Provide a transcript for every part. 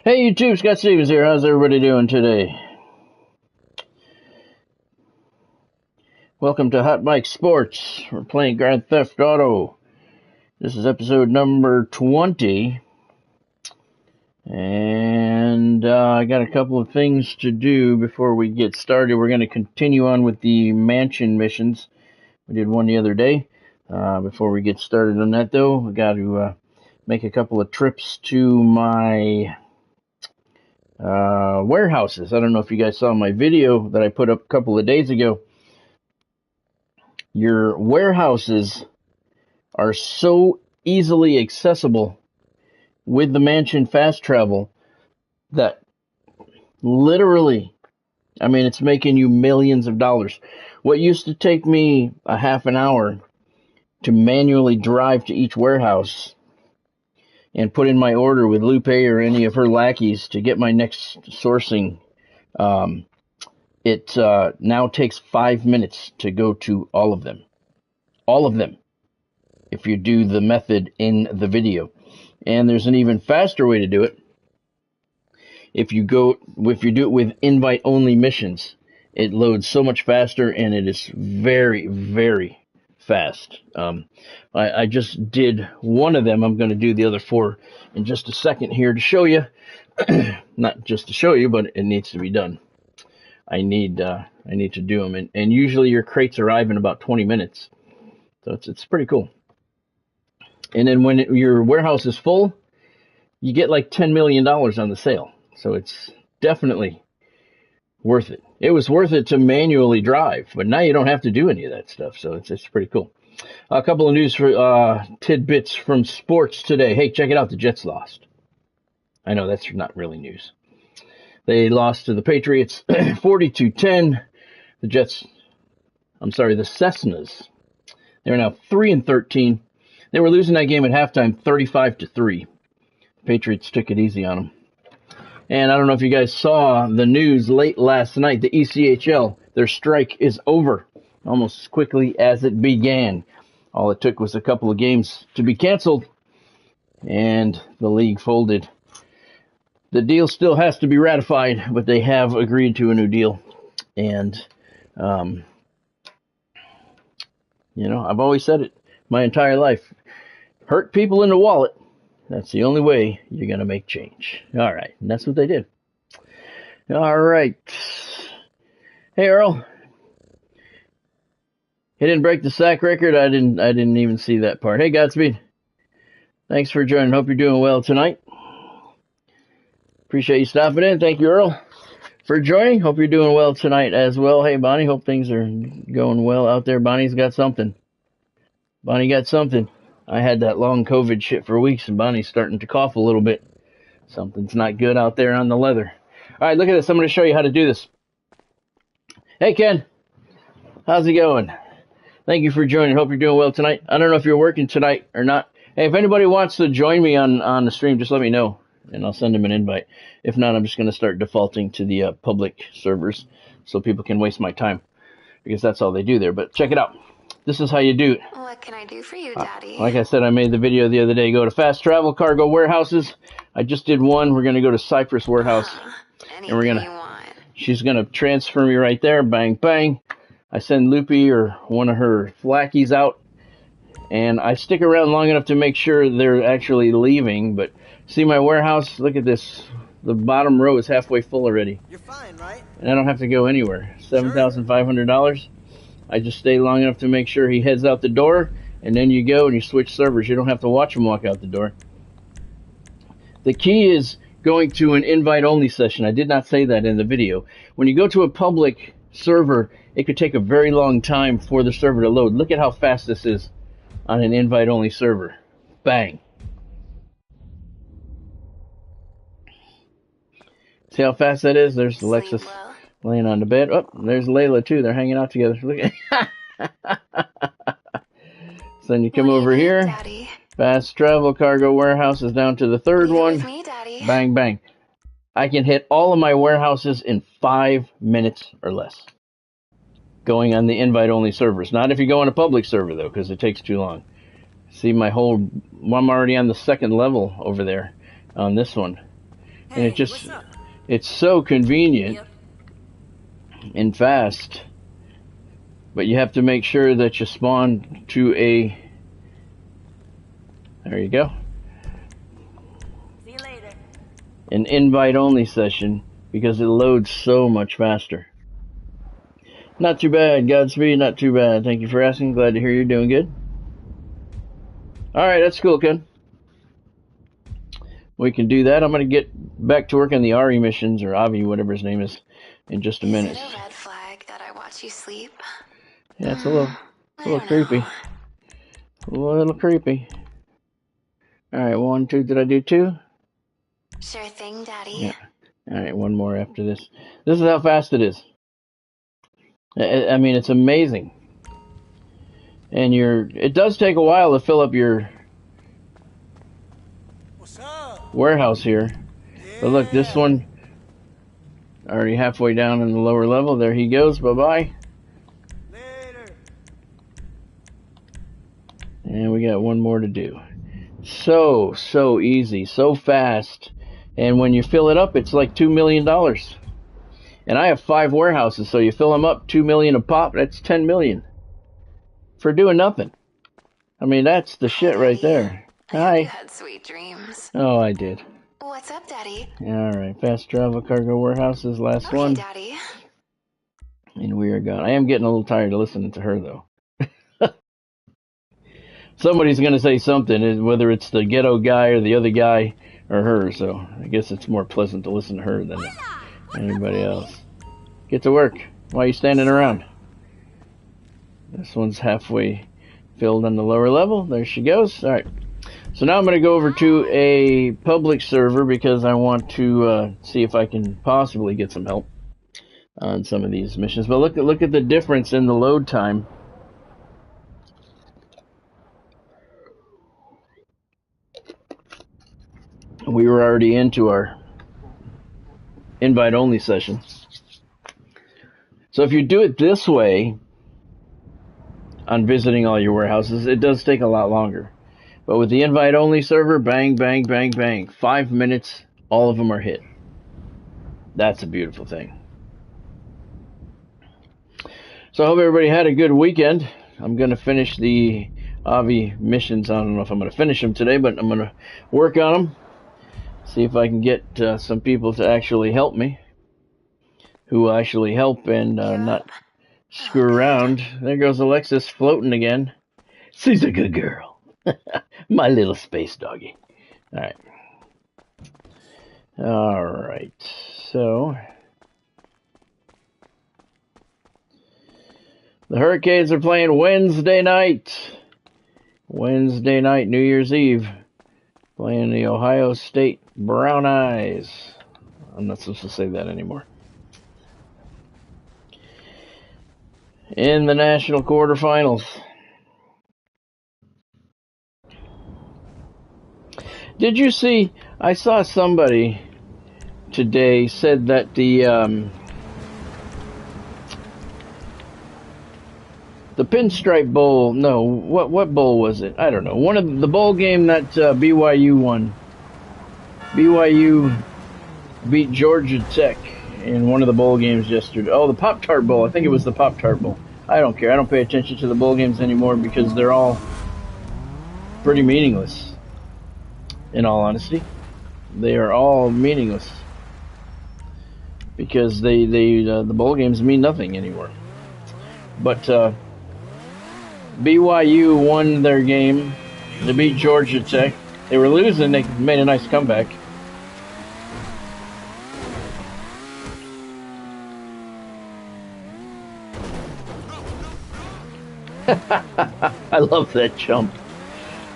Hey YouTube, Scott Stevens here. How's everybody doing today? Welcome to Hot Mike Sports. We're playing Grand Theft Auto. This is episode number 20. And I got a couple of things to do before we get started. We're going to continue on with the mansion missions. We did one the other day. Before we get started on that, though, we got to make a couple of trips to my warehouses. I don't know if you guys saw my video that I put up a couple of days ago. Your warehouses are so easily accessible with the Mansion Fast Travel that literally, I mean, it's making you millions of dollars. What used to take me a half an hour to manually drive to each warehouse and put in my order with Lupe or any of her lackeys to get my next sourcing, it now takes 5 minutes to go to all of them. All of them, if you do the method in the video. And there's an even faster way to do it. If you do it with invite-only missions, it loads so much faster, and it is very, very fast. I just did one of them. I'm going to do the other 4 in just a second here to show you. Not just to show you, but it needs to be done. I need to do them, and usually your crates arrive in about 20 minutes, so it's pretty cool. And then when your warehouse is full, you get like $10 million on the sale, so it's definitely worth it. It was worth it to manually drive, but now you don't have to do any of that stuff, so it's pretty cool. A couple of news for tidbits from sports today. Hey, check it out, the Jets lost. I know that's not really news. They lost to the Patriots 42-10. The Cessnas. They're now 3-13. They were losing that game at halftime 35-3. The Patriots took it easy on them. And I don't know if you guys saw the news late last night. The ECHL, their strike is over almost as quickly as it began. All it took was a couple of games to be canceled, and the league folded. The deal still has to be ratified, but they have agreed to a new deal. And, I've always said it my entire life. Hurt people in the wallet. That's the only way you're going to make change. All right. And that's what they did. All right. Hey, Earl. He didn't break the sack record. I didn't even see that part. Hey, Godspeed. Thanks for joining. Hope you're doing well tonight. Appreciate you stopping in. Thank you, Earl, for joining. Hope you're doing well tonight as well. Hey, Bonnie, hope things are going well out there. Bonnie's got something. Bonnie got something. I had that long COVID shit for weeks, and Bonnie's starting to cough a little bit. Something's not good out there on the leather. All right, look at this. I'm going to show you how to do this. Hey, Ken. How's it going? Thank you for joining. Hope you're doing well tonight. I don't know if you're working tonight or not. Hey, if anybody wants to join me on the stream, just let me know, and I'll send them an invite. If not, I'm just going to start defaulting to the public servers so people can waste my time, because that's all they do there. But check it out. This is how you do it. What can I do for you, Daddy? Like I said, I made the video the other day. Go to Fast Travel Cargo Warehouses. I just did one. We're going to go to Cypress Warehouse. And we're gonna. She's going to transfer me right there. Bang, bang. I send Loopy or one of her lackeys out, and I stick around long enough to make sure they're actually leaving. But see my warehouse? Look at this. The bottom row is halfway full already. You're fine, right? And I don't have to go anywhere. $7,500. I just stay long enough to make sure he heads out the door, and then you go and you switch servers. You don't have to watch him walk out the door. The key is going to an invite-only session. I did not say that in the video. When you go to a public server, it could take a very long time for the server to load. Look at how fast this is on an invite-only server. Bang. See how fast that is? There's Alexis laying on the bed. Oh, there's Layla too. They're hanging out together. Look at So then you come over here. Daddy? Fast Travel Cargo Warehouse is down to the third one. With me, Daddy. Bang, bang. I can hit all of my warehouses in 5 minutes or less. Going on the invite-only servers. Not if you go on a public server, though, because it takes too long. See I'm already on the second level over there on this one. and it's so convenient and fast. But you have to make sure that you spawn to a. There you go. See you later. An invite-only session because it loads so much faster. Not too bad, Godspeed. Not too bad. Thank you for asking. Glad to hear you're doing good. All right, that's cool, Ken. We can do that. I'm going to get back to work on the Ari missions, or Avi, whatever his name is, in just a minute. Is it a red flag that I watch you sleep? Yeah, it's a little creepy. A little creepy. All right, 1, 2. Did I do 2? Sure thing, Daddy. Yeah. All right, one more after this. This is how fast it is. I mean, it's amazing. And it does take a while to fill up your warehouse here. But look, this one already halfway down in the lower level. There he goes. Bye-bye. Later. And we got one more to do. So easy, so fast. And when you fill it up, it's like $2 million. And I have 5 warehouses, so you fill them up, $2 million a pop, that's $10 million. For doing nothing. I mean, that's the shit right there. Hi. You had sweet dreams. Oh, I did. What's up, Daddy? Alright, fast travel cargo warehouses, last Okay, one. Daddy. And we are gone. I am getting a little tired of listening to her, though. Somebody's going to say something, whether it's the ghetto guy or the other guy or her, so I guess it's more pleasant to listen to her than anybody else. Get to work. Why are you standing around? This one's halfway filled on the lower level. There she goes. Alright. So now I'm going to go over to a public server because I want to see if I can possibly get some help on some of these missions. But look at the difference in the load time. We were already into our invite-only session. So if you do it this way, on visiting all your warehouses, it does take a lot longer. But with the invite-only server, bang, bang, bang, bang. 5 minutes, all of them are hit. That's a beautiful thing. So I hope everybody had a good weekend. I'm going to finish the Avi missions. I don't know if I'm going to finish them today, but I'm going to work on them. See if I can get some people to actually help me. Who will actually help and not screw around. There goes Alexis floating again. She's a good girl. My little space doggy. Alright. Alright. So the Hurricanes are playing Wednesday night. Wednesday night, New Year's Eve. Playing the Ohio State Brown Eyes. I'm not supposed to say that anymore. In the national quarterfinals. Did you see, I saw somebody today said that the Pinstripe Bowl, no, what bowl was it? I don't know. One of the bowl game that BYU won. BYU beat Georgia Tech in one of the bowl games yesterday. Oh, the Pop-Tart Bowl. I think it was the Pop-Tart Bowl. I don't care. I don't pay attention to the bowl games anymore because they're all pretty meaningless. In all honesty, they are all meaningless because the bowl games mean nothing anymore. But BYU won their game to beat Georgia Tech. They were losing. They made a nice comeback. I love that jump.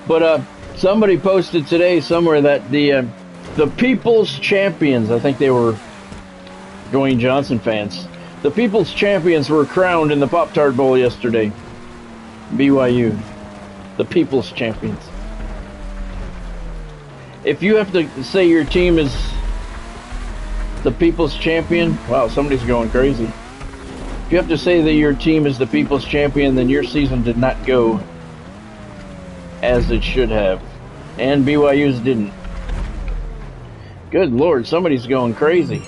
But somebody posted today somewhere that the People's Champions, I think they were Dwayne Johnson fans, the People's Champions were crowned in the Pop-Tart Bowl yesterday. BYU, the People's Champions. If you have to say your team is the People's Champion, wow, somebody's going crazy. If you have to say that your team is the People's Champion, then your season did not go as it should have. And BYU's didn't. Good Lord, somebody's going crazy.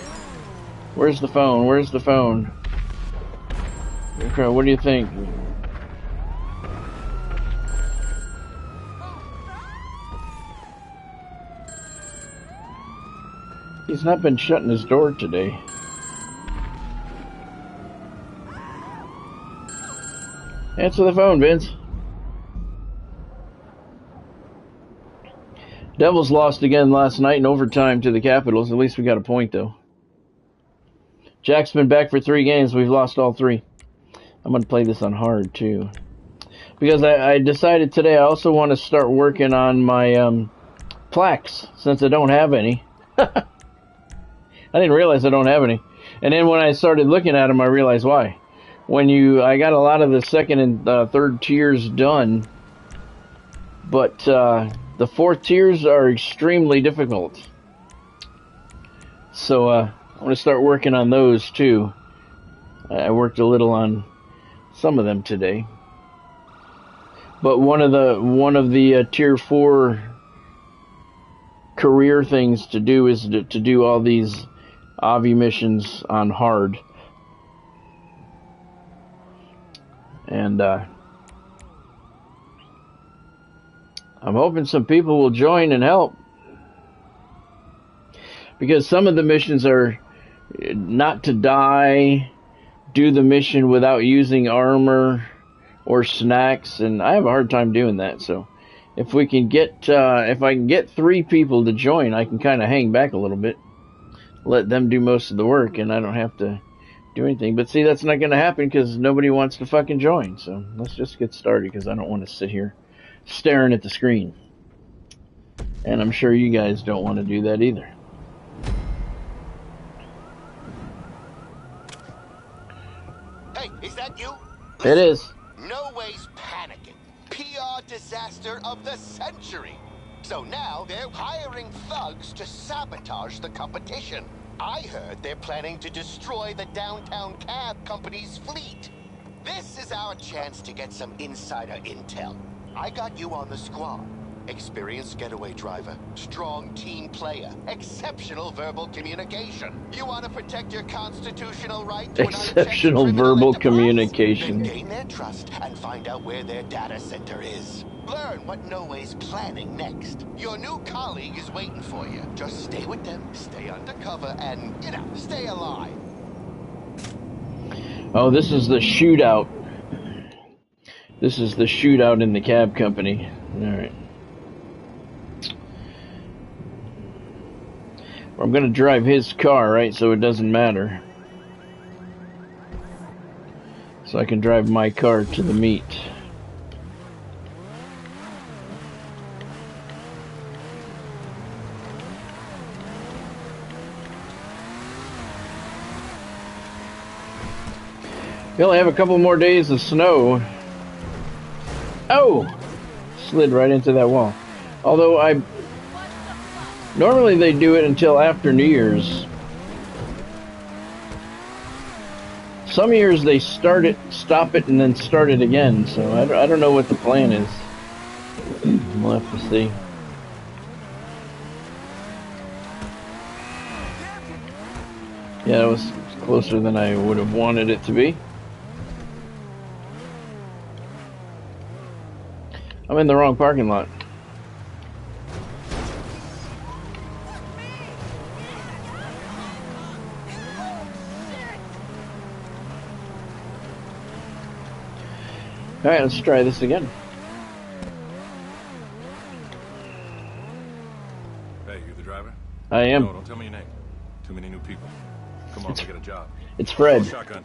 Where's the phone? Where's the phone? Okay, what do you think? He's not been shutting his door today. Answer the phone, Vince. Devils lost again last night in overtime to the Capitals. At least we got a point, though. Jack's been back for 3 games. We've lost all 3. I'm going to play this on hard, too. Because I decided today I also want to start working on my plaques, since I don't have any. I didn't realize I don't have any. And then when I started looking at them, I realized why. I got a lot of the second and third tiers done, but the 4th tiers are extremely difficult. So I'm going to start working on those too. I worked a little on some of them today. But one of the tier 4 career things to do is to do all these Avi missions on hard. And I'm hoping some people will join and help. Because some of the missions are not to die, do the mission without using armor or snacks, and I have a hard time doing that. So if we can get, if I can get 3 people to join, I can kind of hang back a little bit, let them do most of the work, and I don't have to do anything. But see, that's not going to happen because nobody wants to fucking join. So let's just get started because I don't want to sit here staring at the screen. And I'm sure you guys don't want to do that either. Hey, is that you? It is. No way's panicking. PR disaster of the century. So now they're hiring thugs to sabotage the competition. I heard they're planning to destroy the downtown cab company's fleet. This is our chance to get some insider intel. I got you on the squad. Experienced getaway driver, strong team player, exceptional verbal communication. You want to protect your constitutional right to exceptional verbal communication. Then gain their trust and find out where their data center is. Learn what No Way's planning next. Your new colleague is waiting for you. Just stay with them, stay undercover, and, stay alive. Oh, this is the shootout. This is the shootout in the cab company. Alright. I'm going to drive his car, right, so it doesn't matter. So I can drive my car to the meet. We only have a couple more days of snow. Oh! Slid right into that wall. Although normally they do it until after New Year's. Some years they stop it, and then start it again. So I don't know what the plan is. We'll have to see. Yeah, it was closer than I would have wanted it to be. I'm in the wrong parking lot. Alright, let's try this again. Hey, you the driver? I am. No, don't tell me your name. Too many new people. Come on, get a job. It's Fred. Shotgun.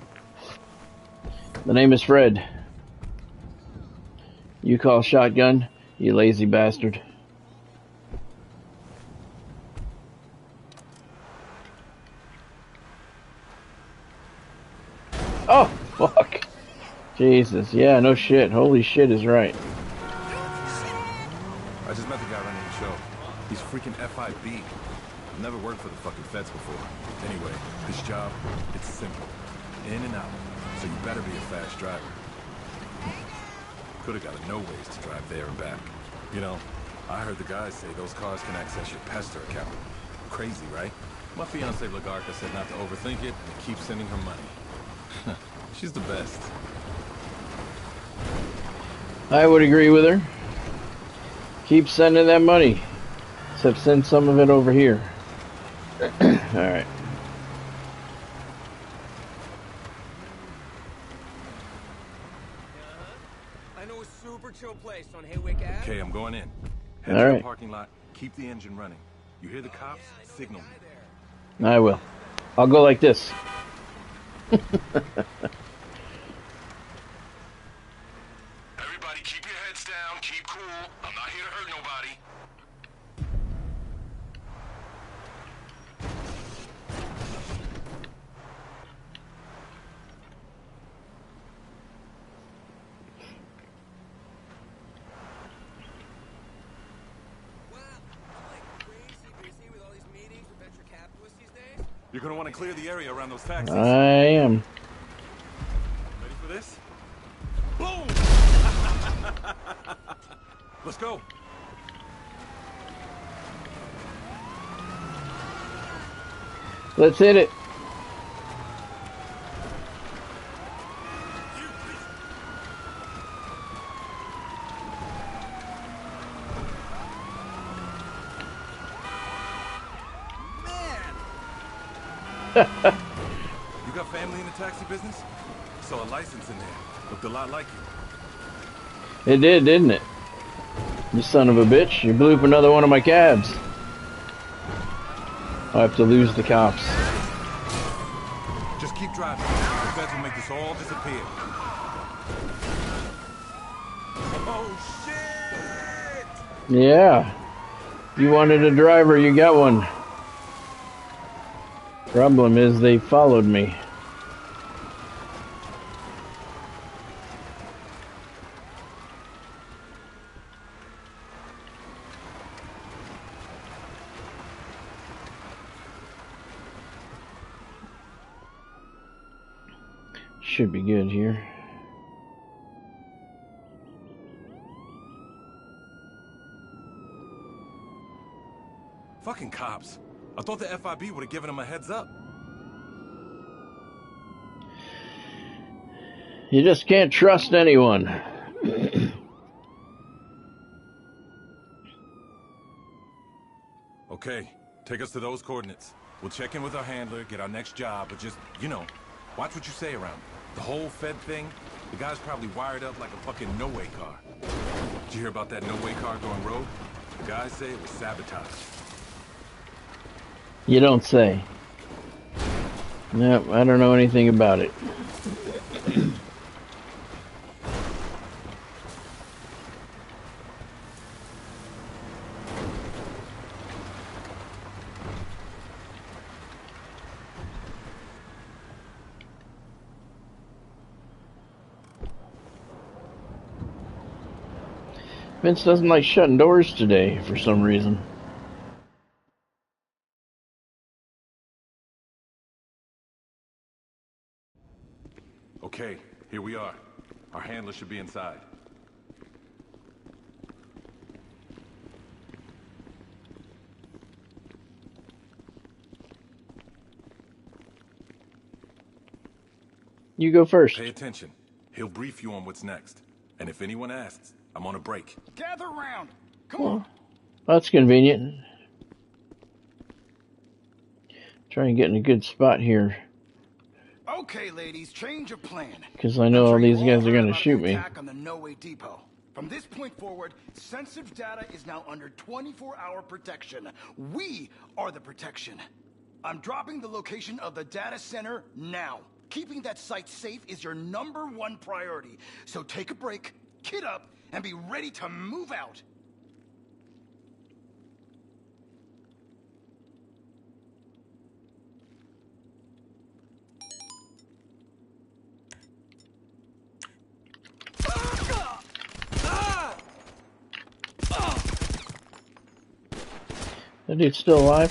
The name is Fred. You call shotgun, you lazy bastard. Oh, fuck. Jesus, yeah, no shit. Holy shit is right. I just met the guy running the show. He's freaking FIB. I've never worked for the fucking feds before. Anyway, this job, it's simple. In and out. So you better be a fast driver. Could have got a No Ways to drive there and back. You know, I heard the guys say those cars can access your Pester account. crazy, right? My fiance Lagarca said not to overthink it and keep sending her money. She's the best. I would agree with her. Keep sending that money. Except send some of it over here. Alright. I know a super chill place on Haywick Ave. Okay, I'm going in. Head All to right. the parking lot. Keep the engine running. You hear the cops? Signal me. I will. I'll go like this. Everybody keep your heads down. Keep cool. I'm not here to hurt nobody. Wow, I'm like crazy busy with all these meetings with venture capitalists these days. You're gonna want to clear the area around those taxis. I am. Ready for this? Boom! Let's go. Let's hit it. You got family in the taxi business? Saw a license in there. Looked a lot like you. It did, didn't it? You son of a bitch. You blew up another one of my cabs. I'll have to lose the cops. Just keep driving. The feds will make this all disappear. Oh, shit! Yeah. You wanted a driver, you got one. Problem is, they followed me. Should be good here. Fucking cops. I thought the FIB would have given them a heads up. You just can't trust anyone. Okay, take us to those coordinates. We'll check in with our handler, get our next job, but just, you know, watch what you say around. The whole Fed thing, the guy's probably wired up like a fucking no-way car. Did you hear about that no-way car going rogue? The guys say it was sabotage. You don't say. Nope, I don't know anything about it. Vince doesn't like shutting doors today for some reason. Okay, here we are. Our handler should be inside. You go first. Pay attention. He'll brief you on what's next. And if anyone asks, I'm on a break. Gather round. Come on. That's convenient. Try and get in a good spot here, Okay, ladies, change of plan. because I know all these guys are going to shoot me. Attack on the No Way Depot. From this point forward, sensitive data is now under 24-hour protection. We are the protection. I'm dropping the location of the data center now. Keeping that site safe is your #1 priority. So take a break, kit up, and be ready to move out. That dude's still alive?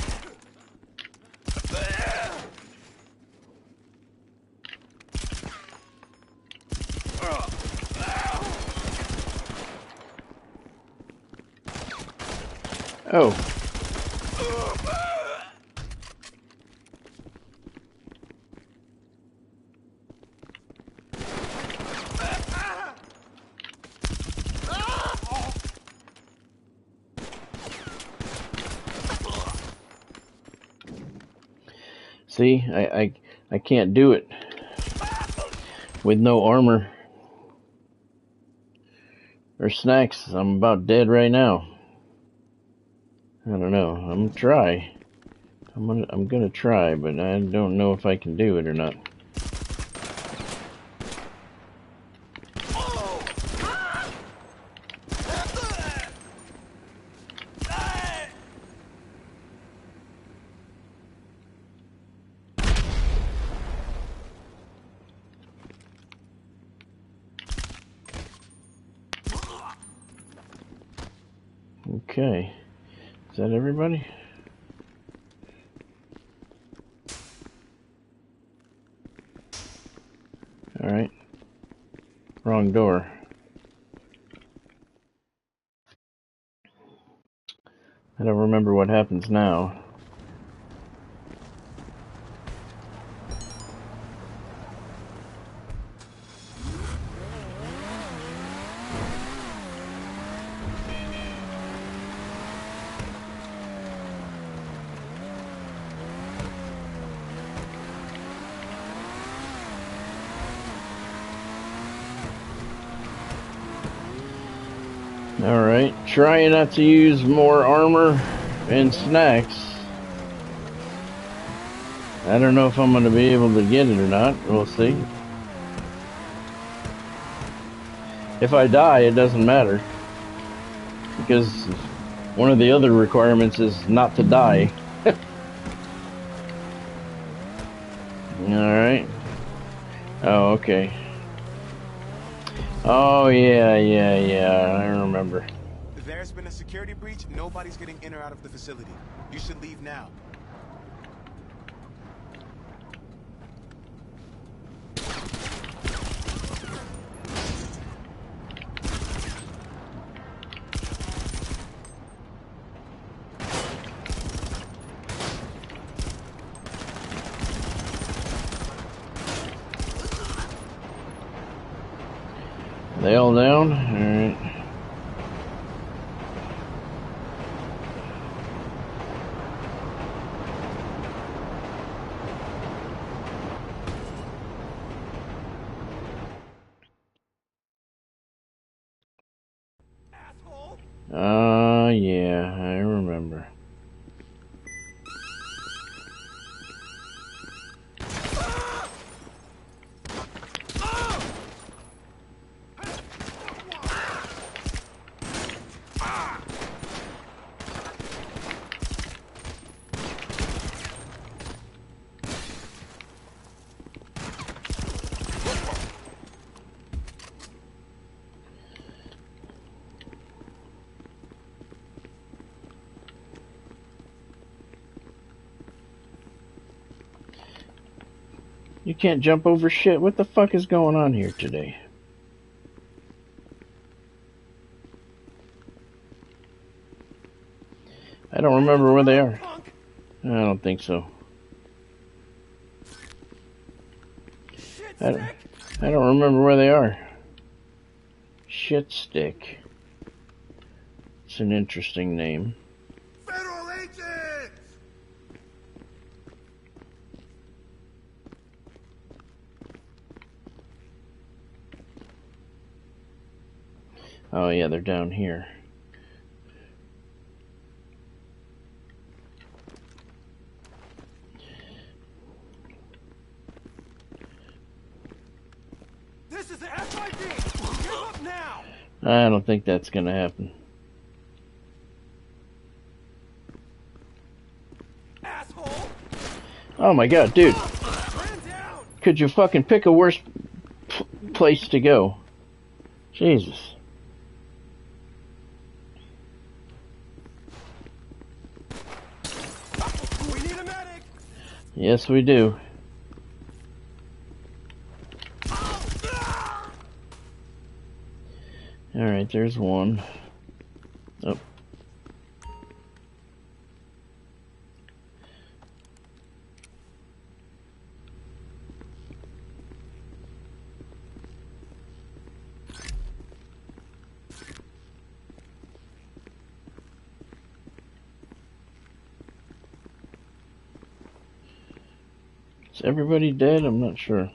Oh. See, I can't do it with no armor or snacks. I'm about dead right now. I don't know. I'm gonna try. I'm gonna try, but I don't know if I can do it or not. Okay. Is that everybody? Alright. Wrong door. I don't remember what happens now. Alright, trying not to use more armor and snacks. I don't know if I'm going to be able to get it or not. We'll see. If I die, it doesn't matter. Because one of the other requirements is not to die. Alright. Oh, okay. Oh, yeah, I remember. There's been a security breach. Nobody's getting in or out of the facility. You should leave now. They all down? Alright. Yeah, I remember. You can't jump over shit. What the fuck is going on here today? I don't remember where they are. I don't think so. I don't remember where they are. Shit stick. It's an interesting name. Federal agents! Oh yeah, they're down here. This is the FIB! Give up now! I don't think that's gonna happen. Asshole! Oh my god, dude. Could you fucking pick a worse place to go? Jesus. We need a medic! Yes, we do. Alright, there's one. Oh. Is everybody dead? I'm not sure.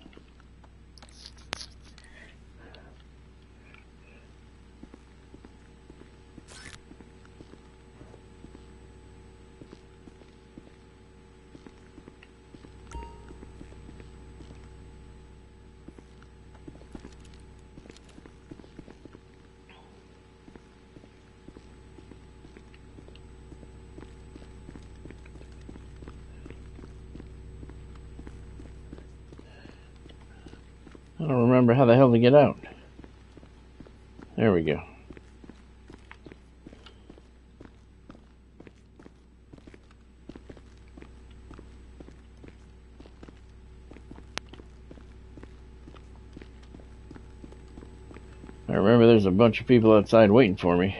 I don't remember how the hell to get out. There we go. I remember there's a bunch of people outside waiting for me.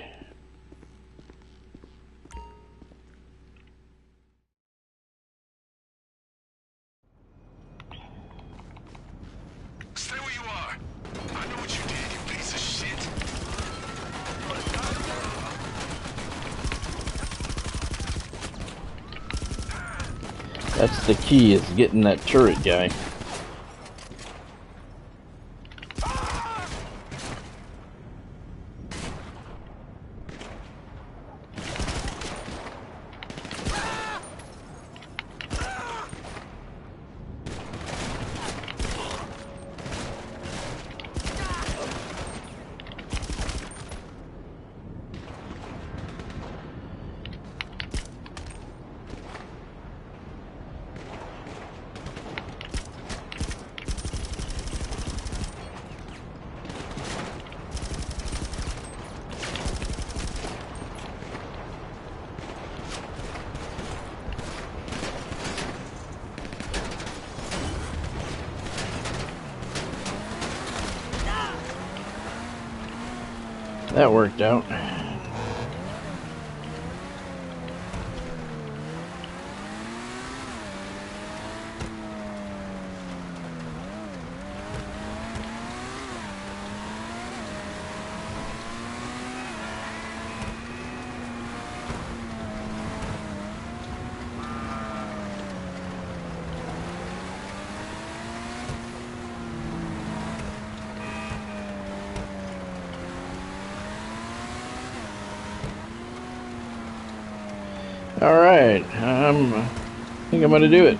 Stay where you are. I know what you did, you piece of shit. That's the key, is getting that turret guy. That worked out. Alright, I think I'm gonna do it.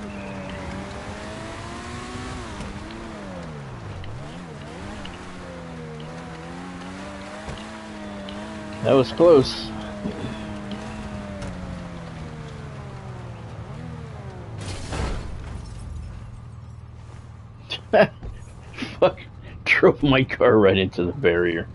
That was close. Fuck, drove my car right into the barrier.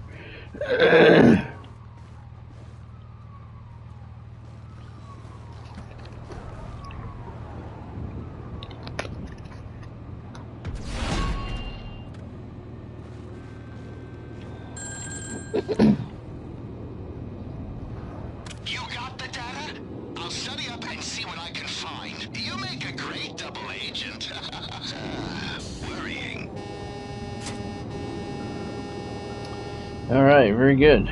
You got the data? I'll study up and see what I can find. You make a great double agent. Worrying. Alright, very good.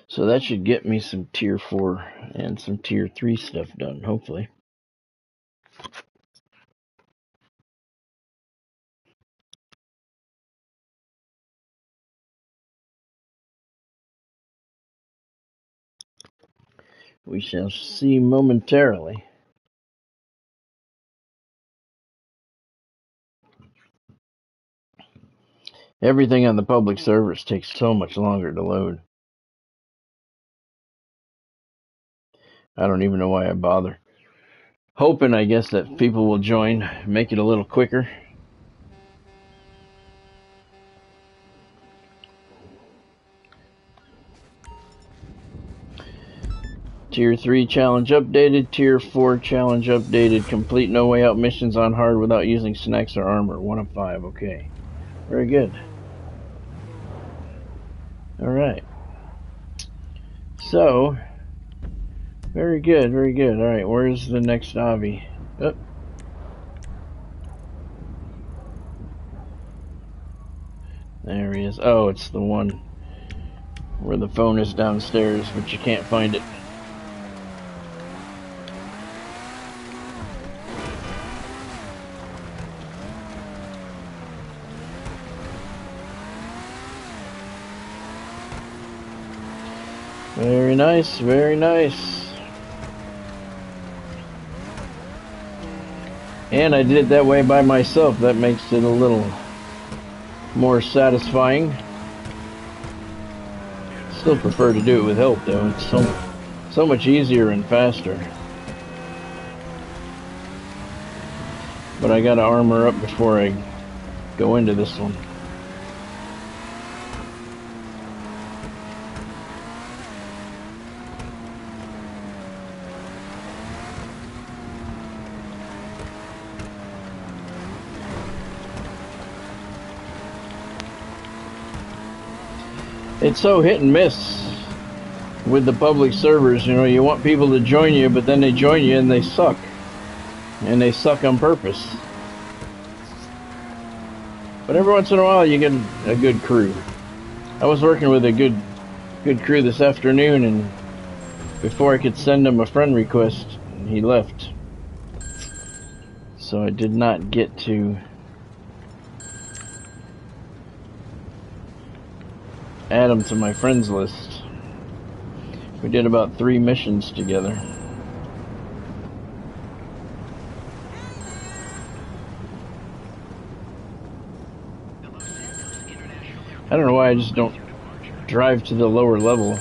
So that should get me some tier 4 and some tier 3 stuff done, hopefully. We shall see momentarily. Everything on the public servers takes so much longer to load. I don't even know why I bother. Hoping, I guess, that people will join, make it a little quicker. Tier 3 challenge updated. Tier 4 challenge updated. Complete No Way Out missions on hard without using snacks or armor. 1 of 5. Okay. Very good. Alright. So, very good, very good. Alright, where's the next obby? Oh. There he is. Oh, it's the one where the phone is downstairs, but you can't find it. Very nice, very nice. And I did it that way by myself. That makes it a little more satisfying. Still prefer to do it with help though. It's so much easier and faster. But I gotta armor up before I go into this one. It's so hit and miss with the public servers. You know, you want people to join you, but then they join you and they suck. And they suck on purpose. But every once in a while you get a good crew. I was working with a good crew this afternoon, and before I could send him a friend request, he left. So I did not get to add him to my friends list. We did about 3 missions together. I don't know why I just don't drive to the lower level.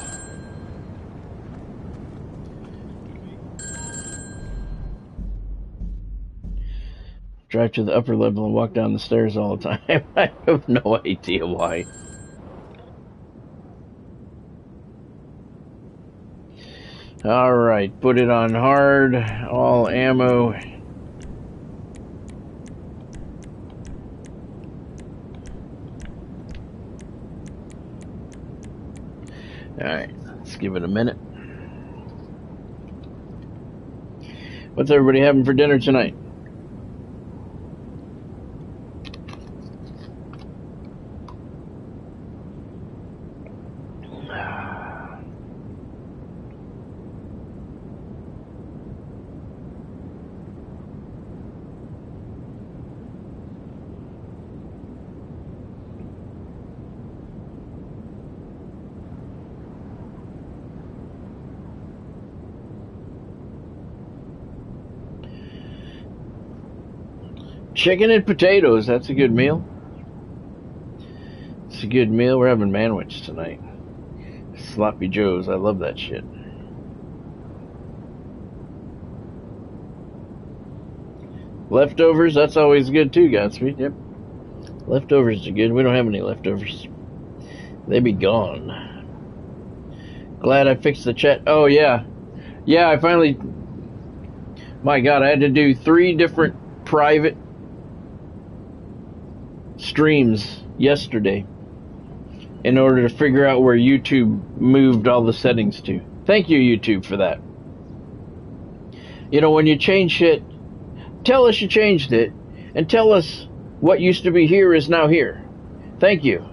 Drive to the upper level and walk down the stairs all the time. I have no idea why. Alright, put it on hard, all ammo. Alright, let's give it a minute. What's everybody having for dinner tonight? Chicken and potatoes, that's a good meal. It's a good meal. We're having manwich tonight. Sloppy Joe's, I love that shit. Leftovers, that's always good too, Godspeed. Yep. Leftovers are good. We don't have any leftovers. They be gone. Glad I fixed the chat. Oh, yeah. Yeah, I finally... My God, I had to do 3 different private streams yesterday in order to figure out where YouTube moved all the settings to. Thank you, YouTube, for that. You know, when you change shit, tell us you changed it, and tell us what used to be here is now here. Thank you.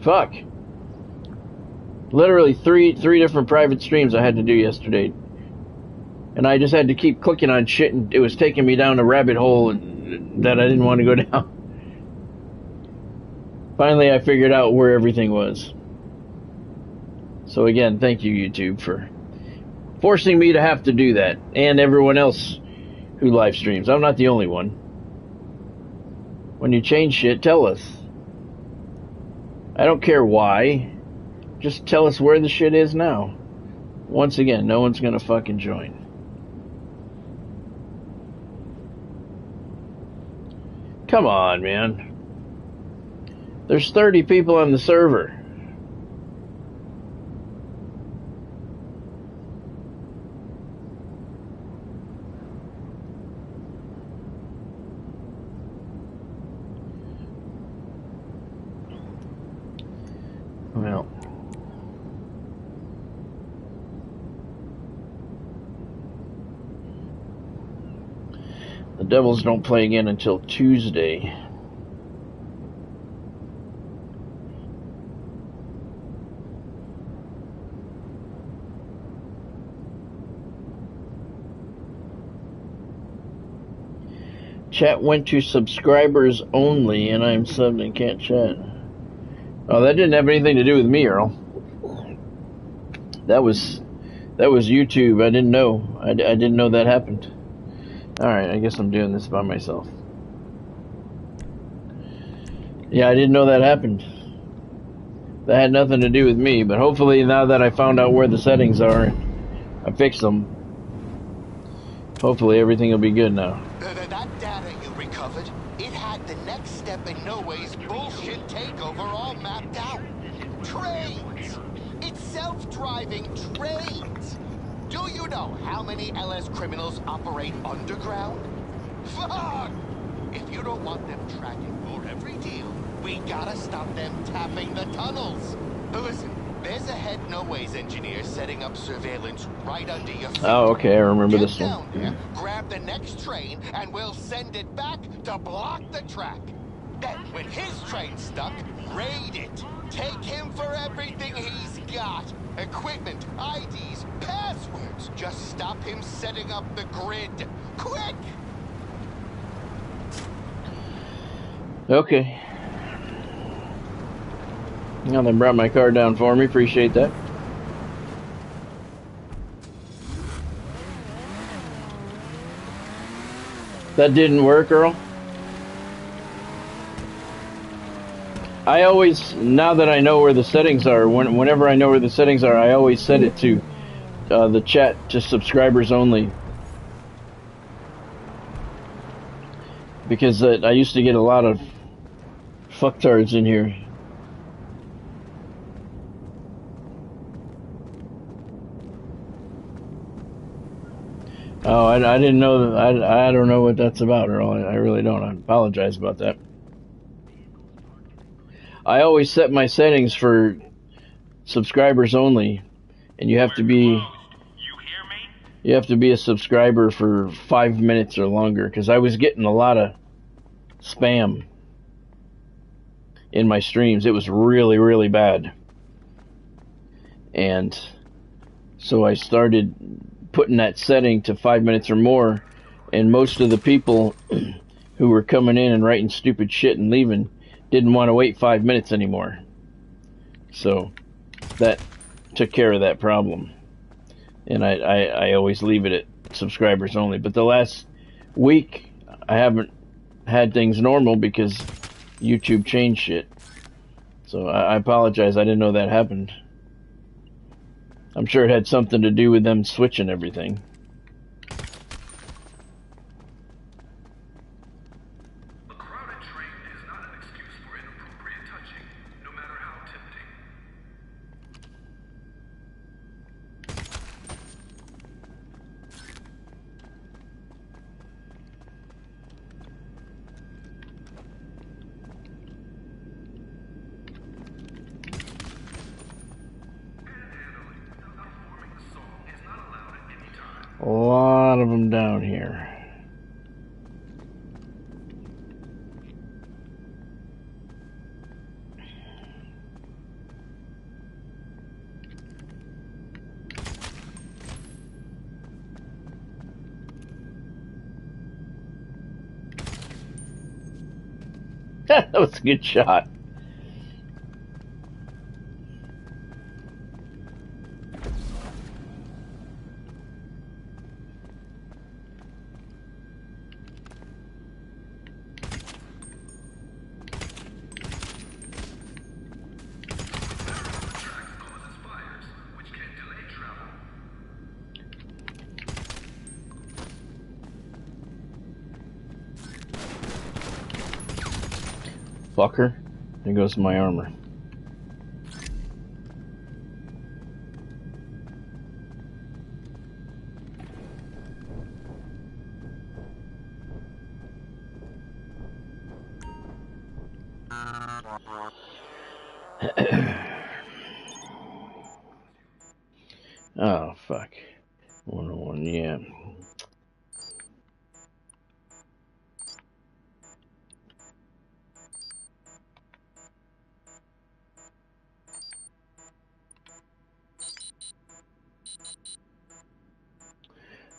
Fuck. Literally three different private streams I had to do yesterday. And I just had to keep clicking on shit, and it was taking me down a rabbit hole that I didn't want to go down. Finally, I figured out where everything was. So again, thank you, YouTube, for forcing me to have to do that. And everyone else who live streams. I'm not the only one. When you change shit, tell us. I don't care why. Just tell us where the shit is now. Once again, no one's gonna fucking join. Come on, man. There's 30 people on the server. Well, the Devils don't play again until Tuesday. Chat went to subscribers only, and I'm subbed and can't chat. Oh, that didn't have anything to do with me, Earl. That was YouTube. I didn't know. I didn't know that happened. All right, I guess I'm doing this by myself. Yeah, I didn't know that happened. That had nothing to do with me, but hopefully now that I found out where the settings are, I fixed them. Hopefully everything will be good now. That data you recovered, it had the next step in No Way's bullshit takeover all mapped out. Trains! It's self-driving trains! Do you know how many LS criminals operate underground? Fuck! If you don't want them tracking your every deal, we gotta stop them tapping the tunnels. Listen, there's a head No Ways engineer setting up surveillance right under your feet. Oh, okay, I remember Get this down one. there, grab the next train, and we'll send it back to block the track. Then, when his train's stuck, raid it. Take him for everything he's got. Equipment, IDs, passwords. Just stop him setting up the grid. Quick! Okay. Now they brought my car down for me. Appreciate that. That didn't work, Earl. I always, now that I know where the settings are, whenever I know where the settings are, I always set it to the chat to subscribers only. Because I used to get a lot of fucktards in here. Oh, I didn't know that. I don't know what that's about, Earl. I really don't. I apologize about that. I always set my settings for subscribers only, and you have to be a subscriber for 5 minutes or longer, because I was getting a lot of spam in my streams. It was really, really bad. And so I started putting that setting to 5 minutes or more, and most of the people who were coming in and writing stupid shit and leaving didn't want to wait 5 minutes anymore. So that took care of that problem. And I always leave it at subscribers only. But the last week, I haven't had things normal because YouTube changed shit. So I apologize. I didn't know that happened. I'm sure it had something to do with them switching everything. A crowded train is not an excuse for inappropriate touching, no matter how tempting. A lot of them down here. That was a good shot. Fucker. There goes my armor. Oh, fuck. 101, yeah.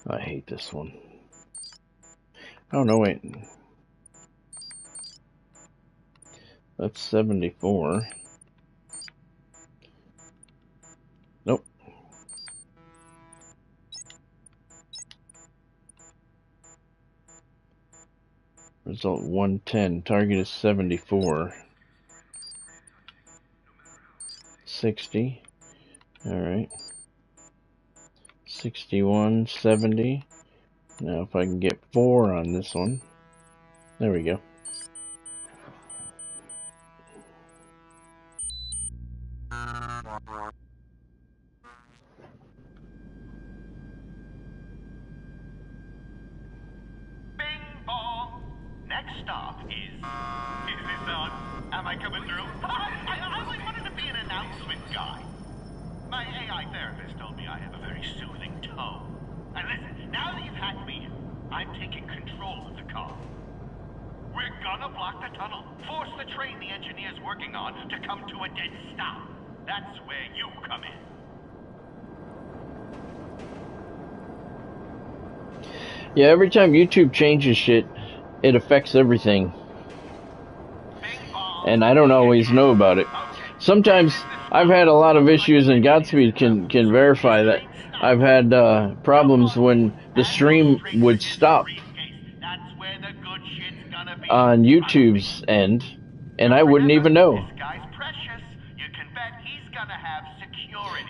I hate this one. Oh, no, wait. That's 74. Nope. Result 110. Target is 74. 60. Alright. 61, 70. Now if I can get 4 on this one. There we go. Bing bong. Next stop is this on? Am I coming through? I only wanted to be an announcement guy. My AI therapist told me I have a very soothing tone. And listen, now that you've hacked me in, I'm taking control of the car. We're gonna block the tunnel, force the train the engineer's working on to come to a dead stop. That's where you come in. Yeah, every time YouTube changes shit, it affects everything. And I don't always know about it. Sometimes I've had a lot of issues, and Godspeed can verify that. I've had problems when the stream would stop on YouTube's end, and I wouldn't even know.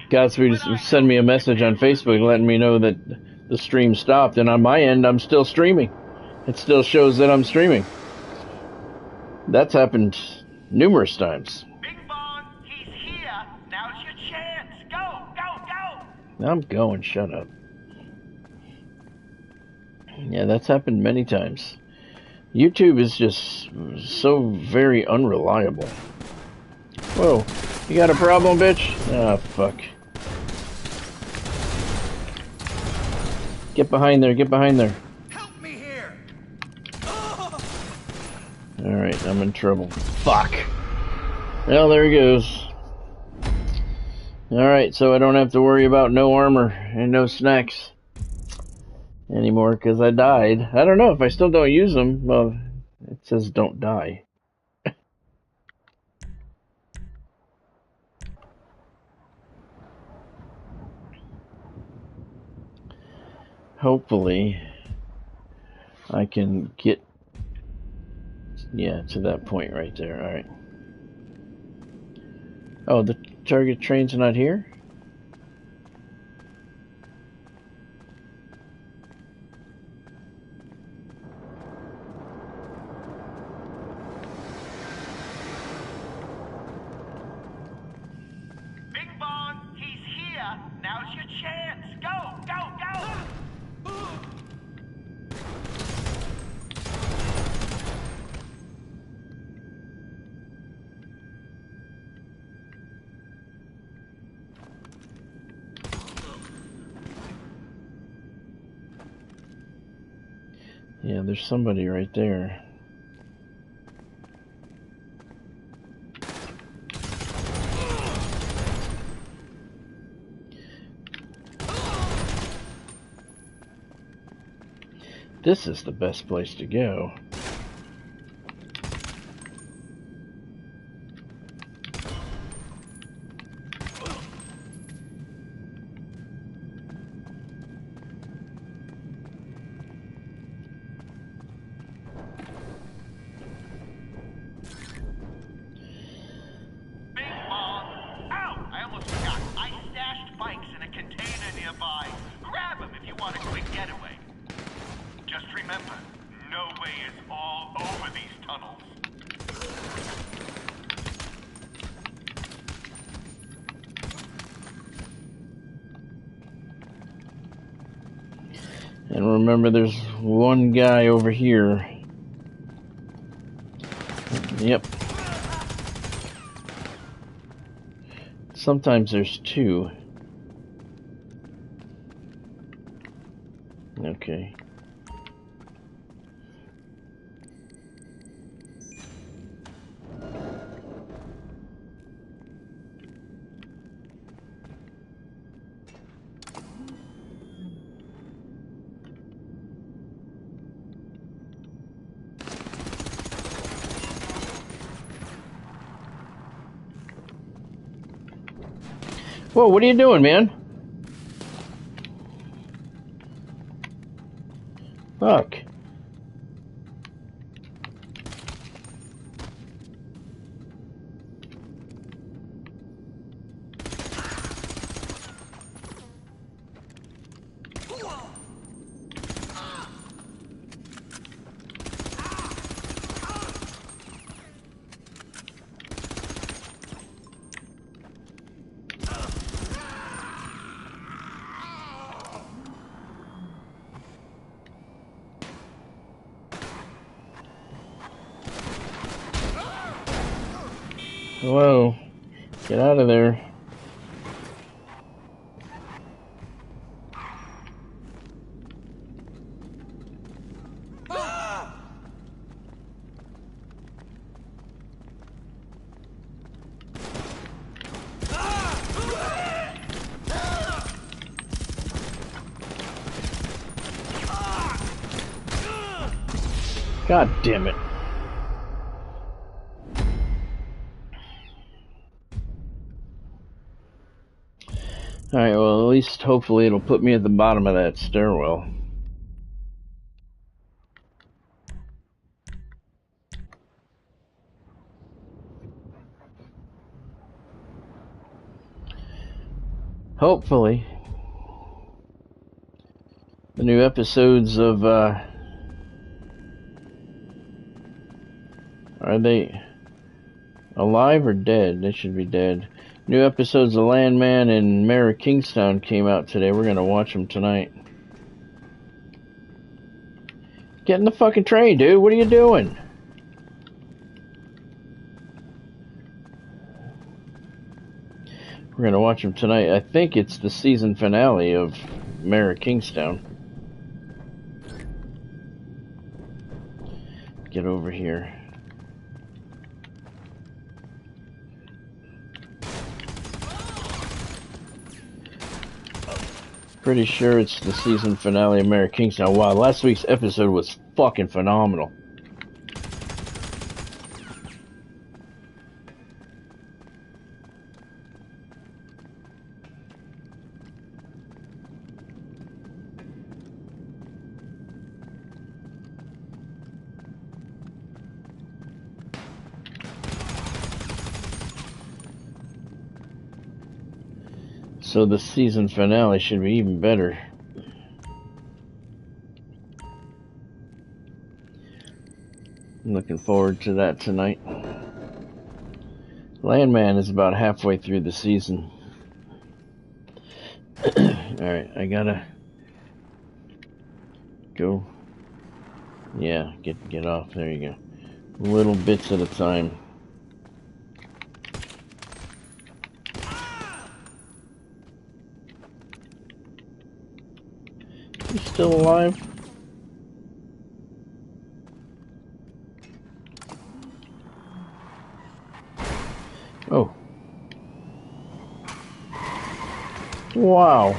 Godspeed sent me a message on Facebook letting me know that the stream stopped, and on my end, I'm still streaming. It still shows that I'm streaming. That's happened numerous times. Bing Bong, he's here. Now's your chance. Go, go, go. I'm going, shut up. Yeah, that's happened many times. YouTube is just so very unreliable. Whoa, you got a problem, bitch? Ah, fuck. Get behind there, get behind there. Help me here! Alright, I'm in trouble. Fuck! Well, there he goes. Alright, so I don't have to worry about no armor and no snacks anymore because I died. I don't know if I still don't use them. Well, it says don't die. Hopefully I can get, yeah, to that point right there. Alright. Oh, the target train's not here? Bing Bong, he's here. Now's your chance. Go, go, go. Yeah, there's somebody right there. This is the best place to go. Bing Bong. Ow! I almost forgot. I stashed bikes in a container nearby. Grab them if you want a quick getaway. Just remember, no way is all over these tunnels. And remember, there's one guy over here. Yep. Sometimes there's two. Okay. Whoa, what are you doing, man? Fuck. Whoa. Get out of there. God damn it. Alright, well, at least hopefully it'll put me at the bottom of that stairwell. Hopefully. The new episodes of, are they alive or dead? They should be dead. New episodes of Landman and Mayor of Kingstown came out today. We're gonna watch them tonight. Get in the fucking train, dude. What are you doing? We're gonna watch them tonight. I think it's the season finale of Mayor of Kingstown. Get over here. Pretty sure it's the season finale of Mayor of Kingstown. Wow, last week's episode was fucking phenomenal. So the season finale should be even better. I'm looking forward to that tonight. Landman is about halfway through the season. Alright, I gotta go. Yeah, get off. There you go. Little bits at a time. You still alive? Oh. Wow.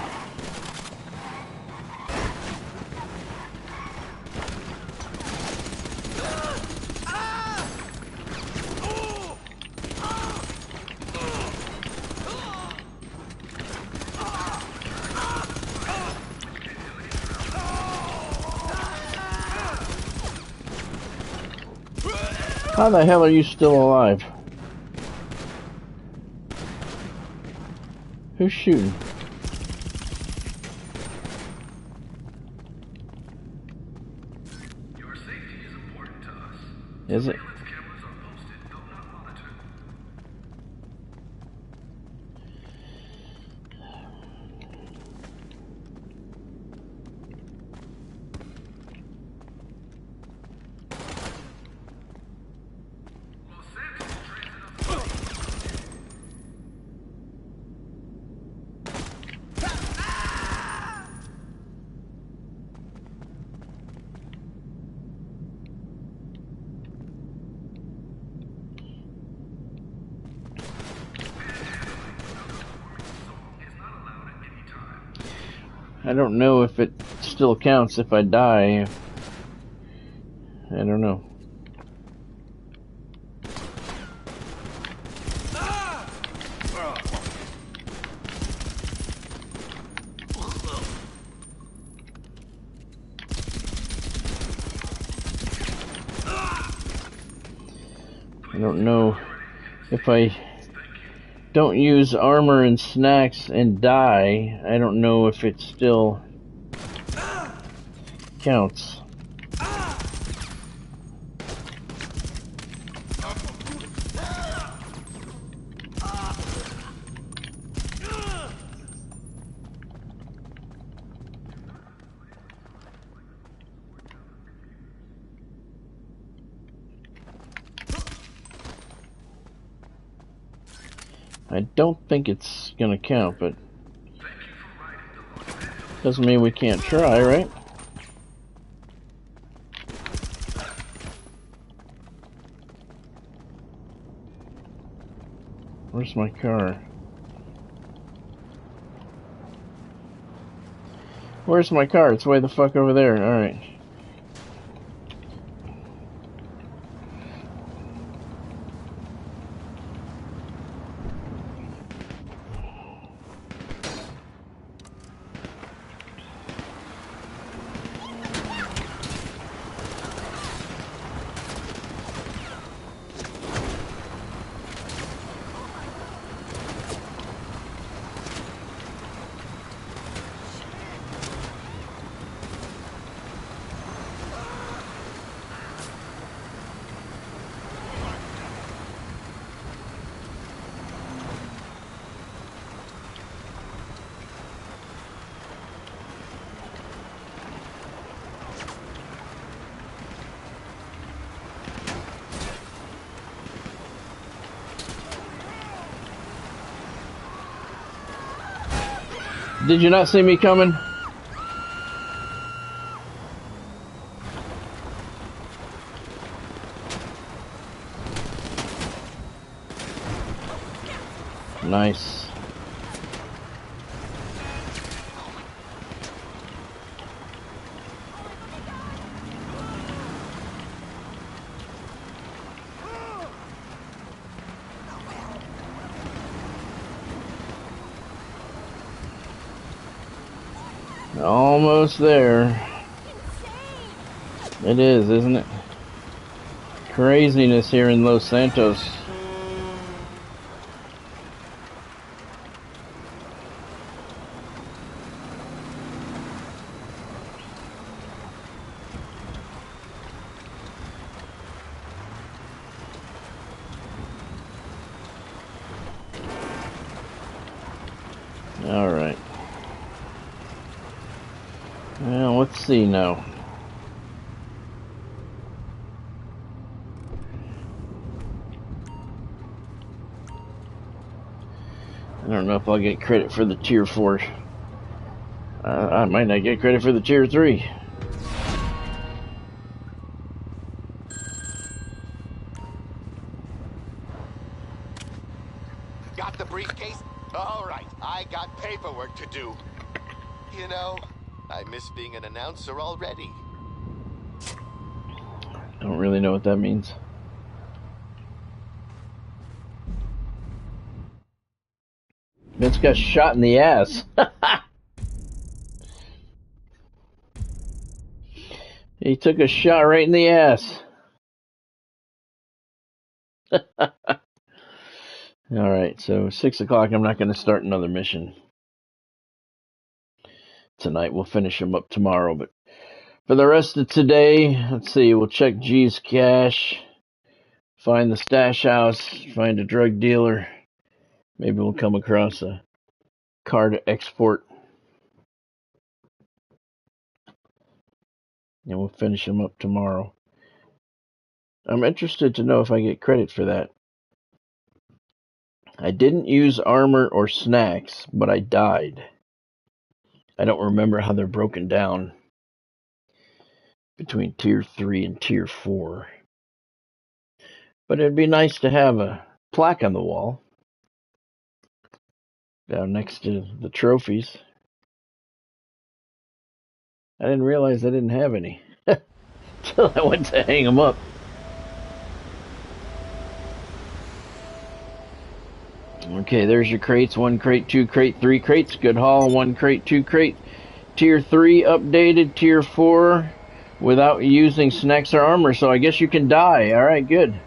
How the hell are you still alive? Who's shooting? Your safety is important to us. Is it? Surveillance cameras are posted, though not monitored. Los Santos Transit Authority. I don't know if it still counts if I die. I don't know. I don't know if I don't use armor and snacks and die, I don't know if it still counts. I don't think it's gonna count, but doesn't mean we can't try, right? Where's my car? Where's my car? It's way the fuck over there. Alright. Did you not see me coming? Nice. Almost there. It is, isn't it? Craziness here in Los Santos. All right. Well, let's see now. I don't know if I'll get credit for the tier 4. I might not get credit for the tier 3. Got the briefcase? All right, I got paperwork to do. You know, I miss being an announcer already. Don't really know what that means. Vince got shot in the ass. He took a shot right in the ass. Alright, so 6 o'clock, I'm not going to start another mission tonight. We'll finish them up tomorrow, but for the rest of today, let's see, we'll check G's cache, find the stash house, find a drug dealer. Maybe we'll come across a car to export. And we'll finish them up tomorrow. I'm interested to know if I get credit for that. I didn't use armor or snacks, but I died. I don't remember how they're broken down between tier 3 and tier 4. But it'd be nice to have a plaque on the wall down next to the trophies. I didn't realize I didn't have any until I went to hang them up. Okay, there's your crates. 1 crate, 2 crate, 3 crates. Good haul. 1 crate, 2 crate. Tier 3 updated. Tier 4 without using snacks or armor. So I guess you can die. Alright, good.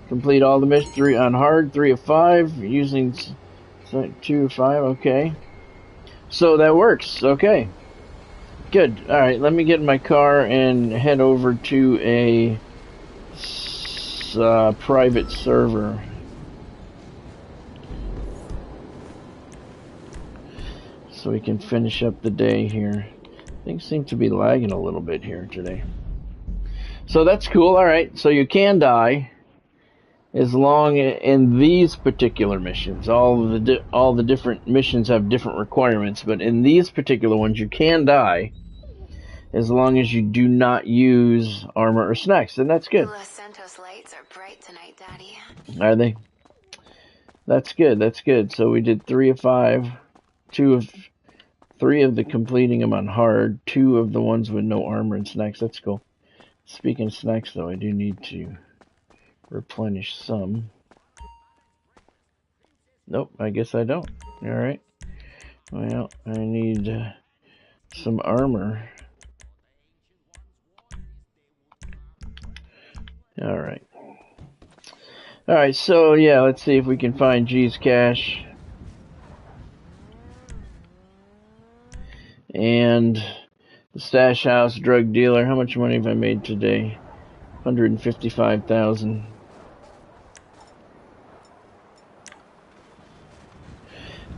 Complete all the missions. 3 on hard, 3 of 5. Using 2 of 5. Okay. So that works. Okay. Good. Alright, let me get in my car and head over to a private server. So we can finish up the day here. Things seem to be lagging a little bit here today. So that's cool. Alright, so you can die as long in these particular missions. All the different missions have different requirements, but in these particular ones you can die as long as you do not use armor or snacks, and that's good. Los Santos lights are bright tonight, Daddy. Are they? That's good. That's good. So we did 3 of 5, 3 of the completing them on hard, 2 of the ones with no armor and snacks. That's cool. Speaking of snacks, though, I do need to replenish some. Nope, I guess I don't. Alright. Well, I need some armor. Alright. Alright, so yeah, let's see if we can find G's cash. And the stash house, drug dealer. How much money have I made today? 155,000.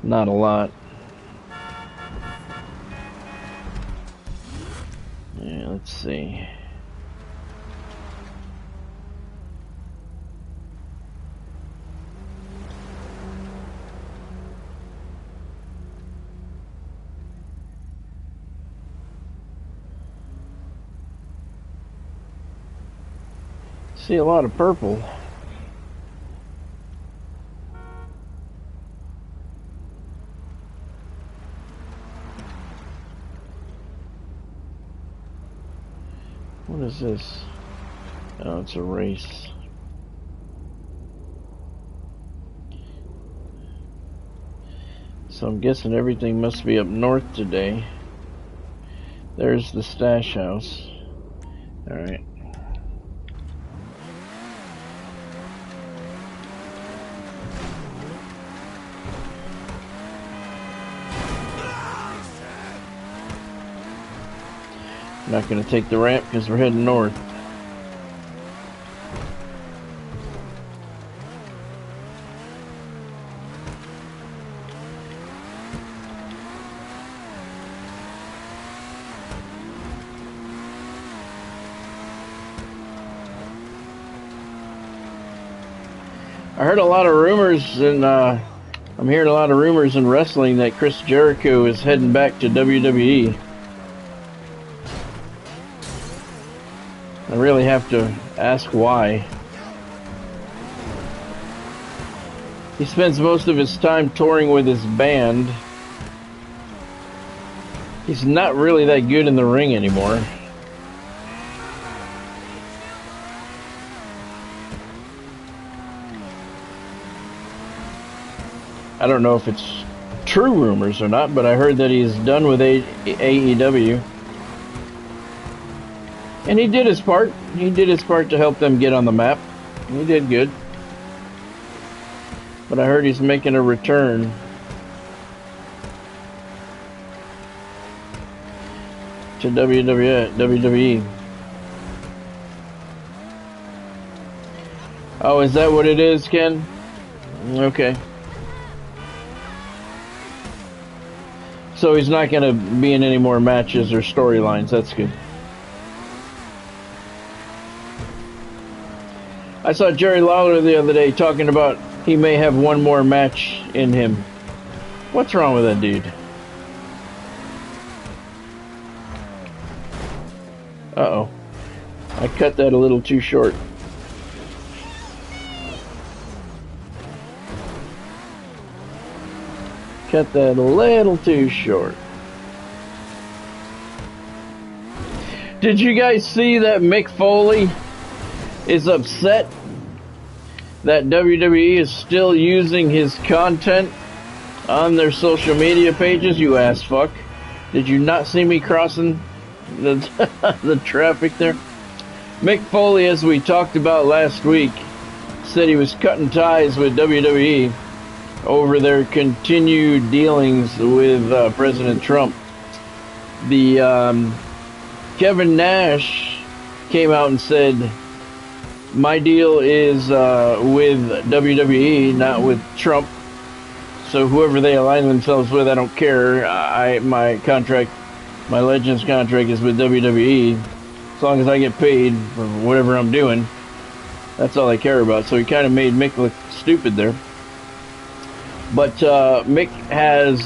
Not a lot. Yeah, let's see. See a lot of purple. What is this? Oh, it's a race. So I'm guessing everything must be up north today. There's the stash house. Alright. Not going to take the ramp because we're heading north. I heard a lot of rumors, and I'm hearing a lot of rumors in wrestling that Chris Jericho is heading back to WWE. I really have to ask why. He spends most of his time touring with his band. He's not really that good in the ring anymore. I don't know if it's true rumors or not, but I heard that he's done with AEW. And he did his part. He did his part to help them get on the map. He did good. But I heard he's making a return. To WWE. Oh, is that what it is, Ken? Okay. So he's not going to be in any more matches or storylines. That's good. I saw Jerry Lawler the other day talking about he may have one more match in him. What's wrong with that dude? Uh-oh. I cut that a little too short. Cut that a little too short. Did you guys see that Mick Foley is upset that WWE is still using his content on their social media pages? You ass fuck. Did you not see me crossing the traffic there? Mick Foley, as we talked about last week, said he was cutting ties with WWE over their continued dealings with President Trump. The Kevin Nash came out and said, my deal is with WWE, not with Trump. So whoever they align themselves with, I don't care. My Legends contract is with WWE. As long as I get paid for whatever I'm doing, that's all I care about. So he kind of made Mick look stupid there. But Mick has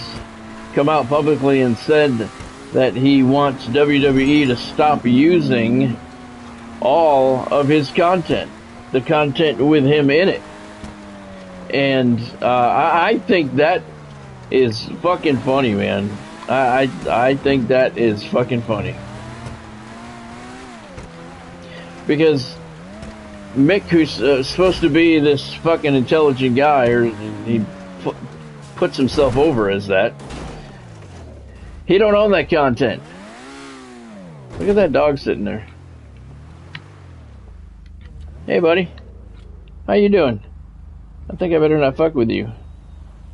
come out publicly and said that he wants WWE to stop using all of his content, the content with him in it. And I think that is fucking funny, man. I think that is fucking funny. Because Mick, who's supposed to be this fucking intelligent guy, or he puts himself over as that, he don't own that content. Look at that dog sitting there. Hey, buddy. How you doing? I think I better not fuck with you.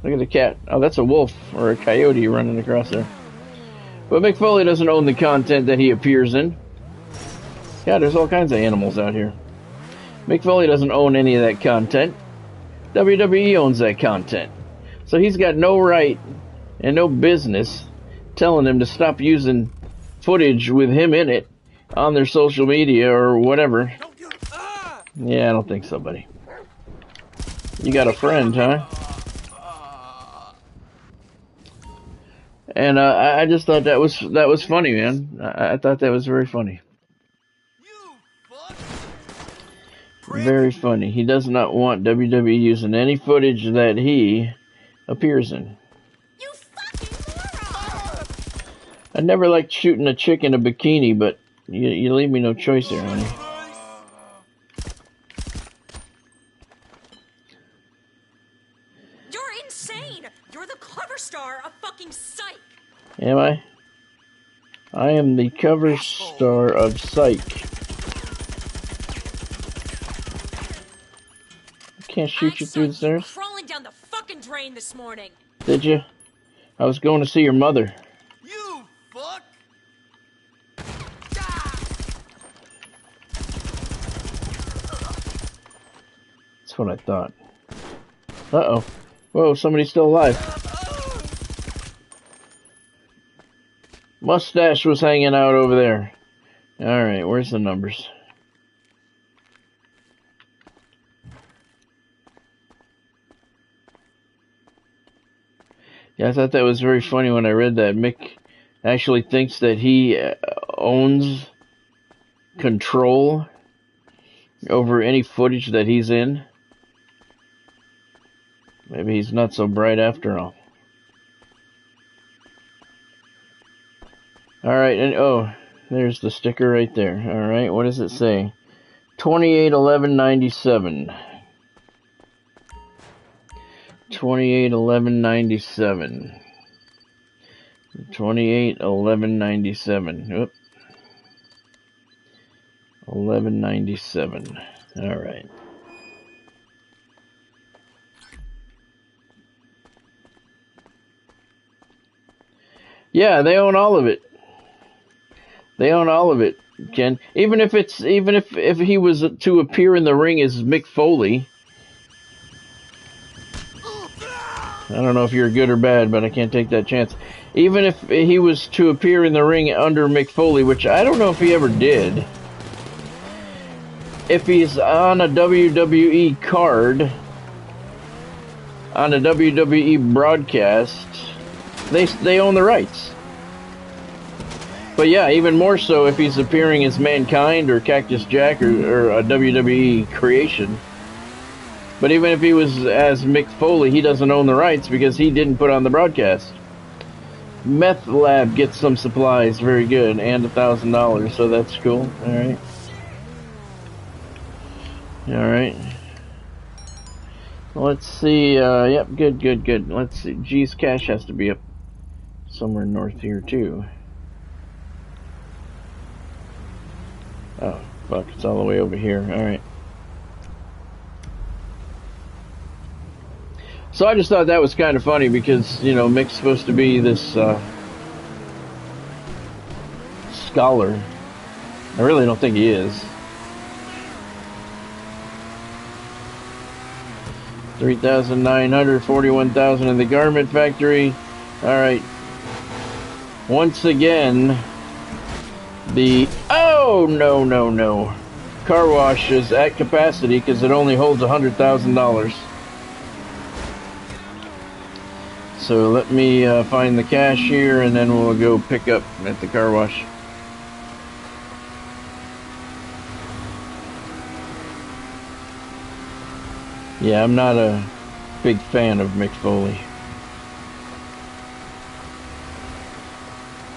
Look at the cat. Oh, that's a wolf or a coyote running across there. But Mick Foley doesn't own the content that he appears in. Yeah, there's all kinds of animals out here. Mick Foley doesn't own any of that content. WWE owns that content. So he's got no right and no business telling them to stop using footage with him in it on their social media or whatever. Yeah, I don't think so, buddy. You got a friend, huh? And I just thought that was funny, man. I thought that was very funny. Very funny. He does not want WWE using any footage that he appears in. You fucking moron! I never liked shooting a chick in a bikini, but you leave me no choice there, honey. You're insane! You're the cover star of fucking Psych! Am I? I am the cover star of Psych. Can't shoot you through the stairs. Crawling down the fucking drain this morning. Did you? I was going to see your mother. You fuck! That's what I thought. Uh-oh. Whoa, somebody's still alive. Mustache was hanging out over there. Alright, where's the numbers? Yeah, I thought that was very funny when I read that. Mick actually thinks that he owns control over any footage that he's in. Maybe he's not so bright after all. Alright, and oh, there's the sticker right there. Alright, what does it say? 28/11/97. 28/11/97. 28/11/97. Oop. 11/97. All right. Yeah, they own all of it. They own all of it, Ken. Even if he was to appear in the ring as Mick Foley. I don't know if you're good or bad, but I can't take that chance. Even if he was to appear in the ring under Mick Foley, which I don't know if he ever did. If he's on a WWE card, on a WWE broadcast, they own the rights. But yeah, even more so if he's appearing as Mankind or Cactus Jack or a WWE creation. But even if he was as Mick Foley, he doesn't own the rights because he didn't put on the broadcast. Meth Lab gets some supplies, very good, and $1,000, so that's cool. Alright. Alright. Let's see, yep, good. Let's see, G's Cash has to be up somewhere north here, too. Oh, fuck, it's all the way over here, alright. So I just thought that was kind of funny because, you know, Mick's supposed to be this scholar. I really don't think he is. 3,900, 41,000 in the garment factory. All right. Once again, oh no, car wash is at capacity because it only holds $100,000. So let me find the cashier and then we'll go pick up at the car wash. Yeah, I'm not a big fan of Mick Foley.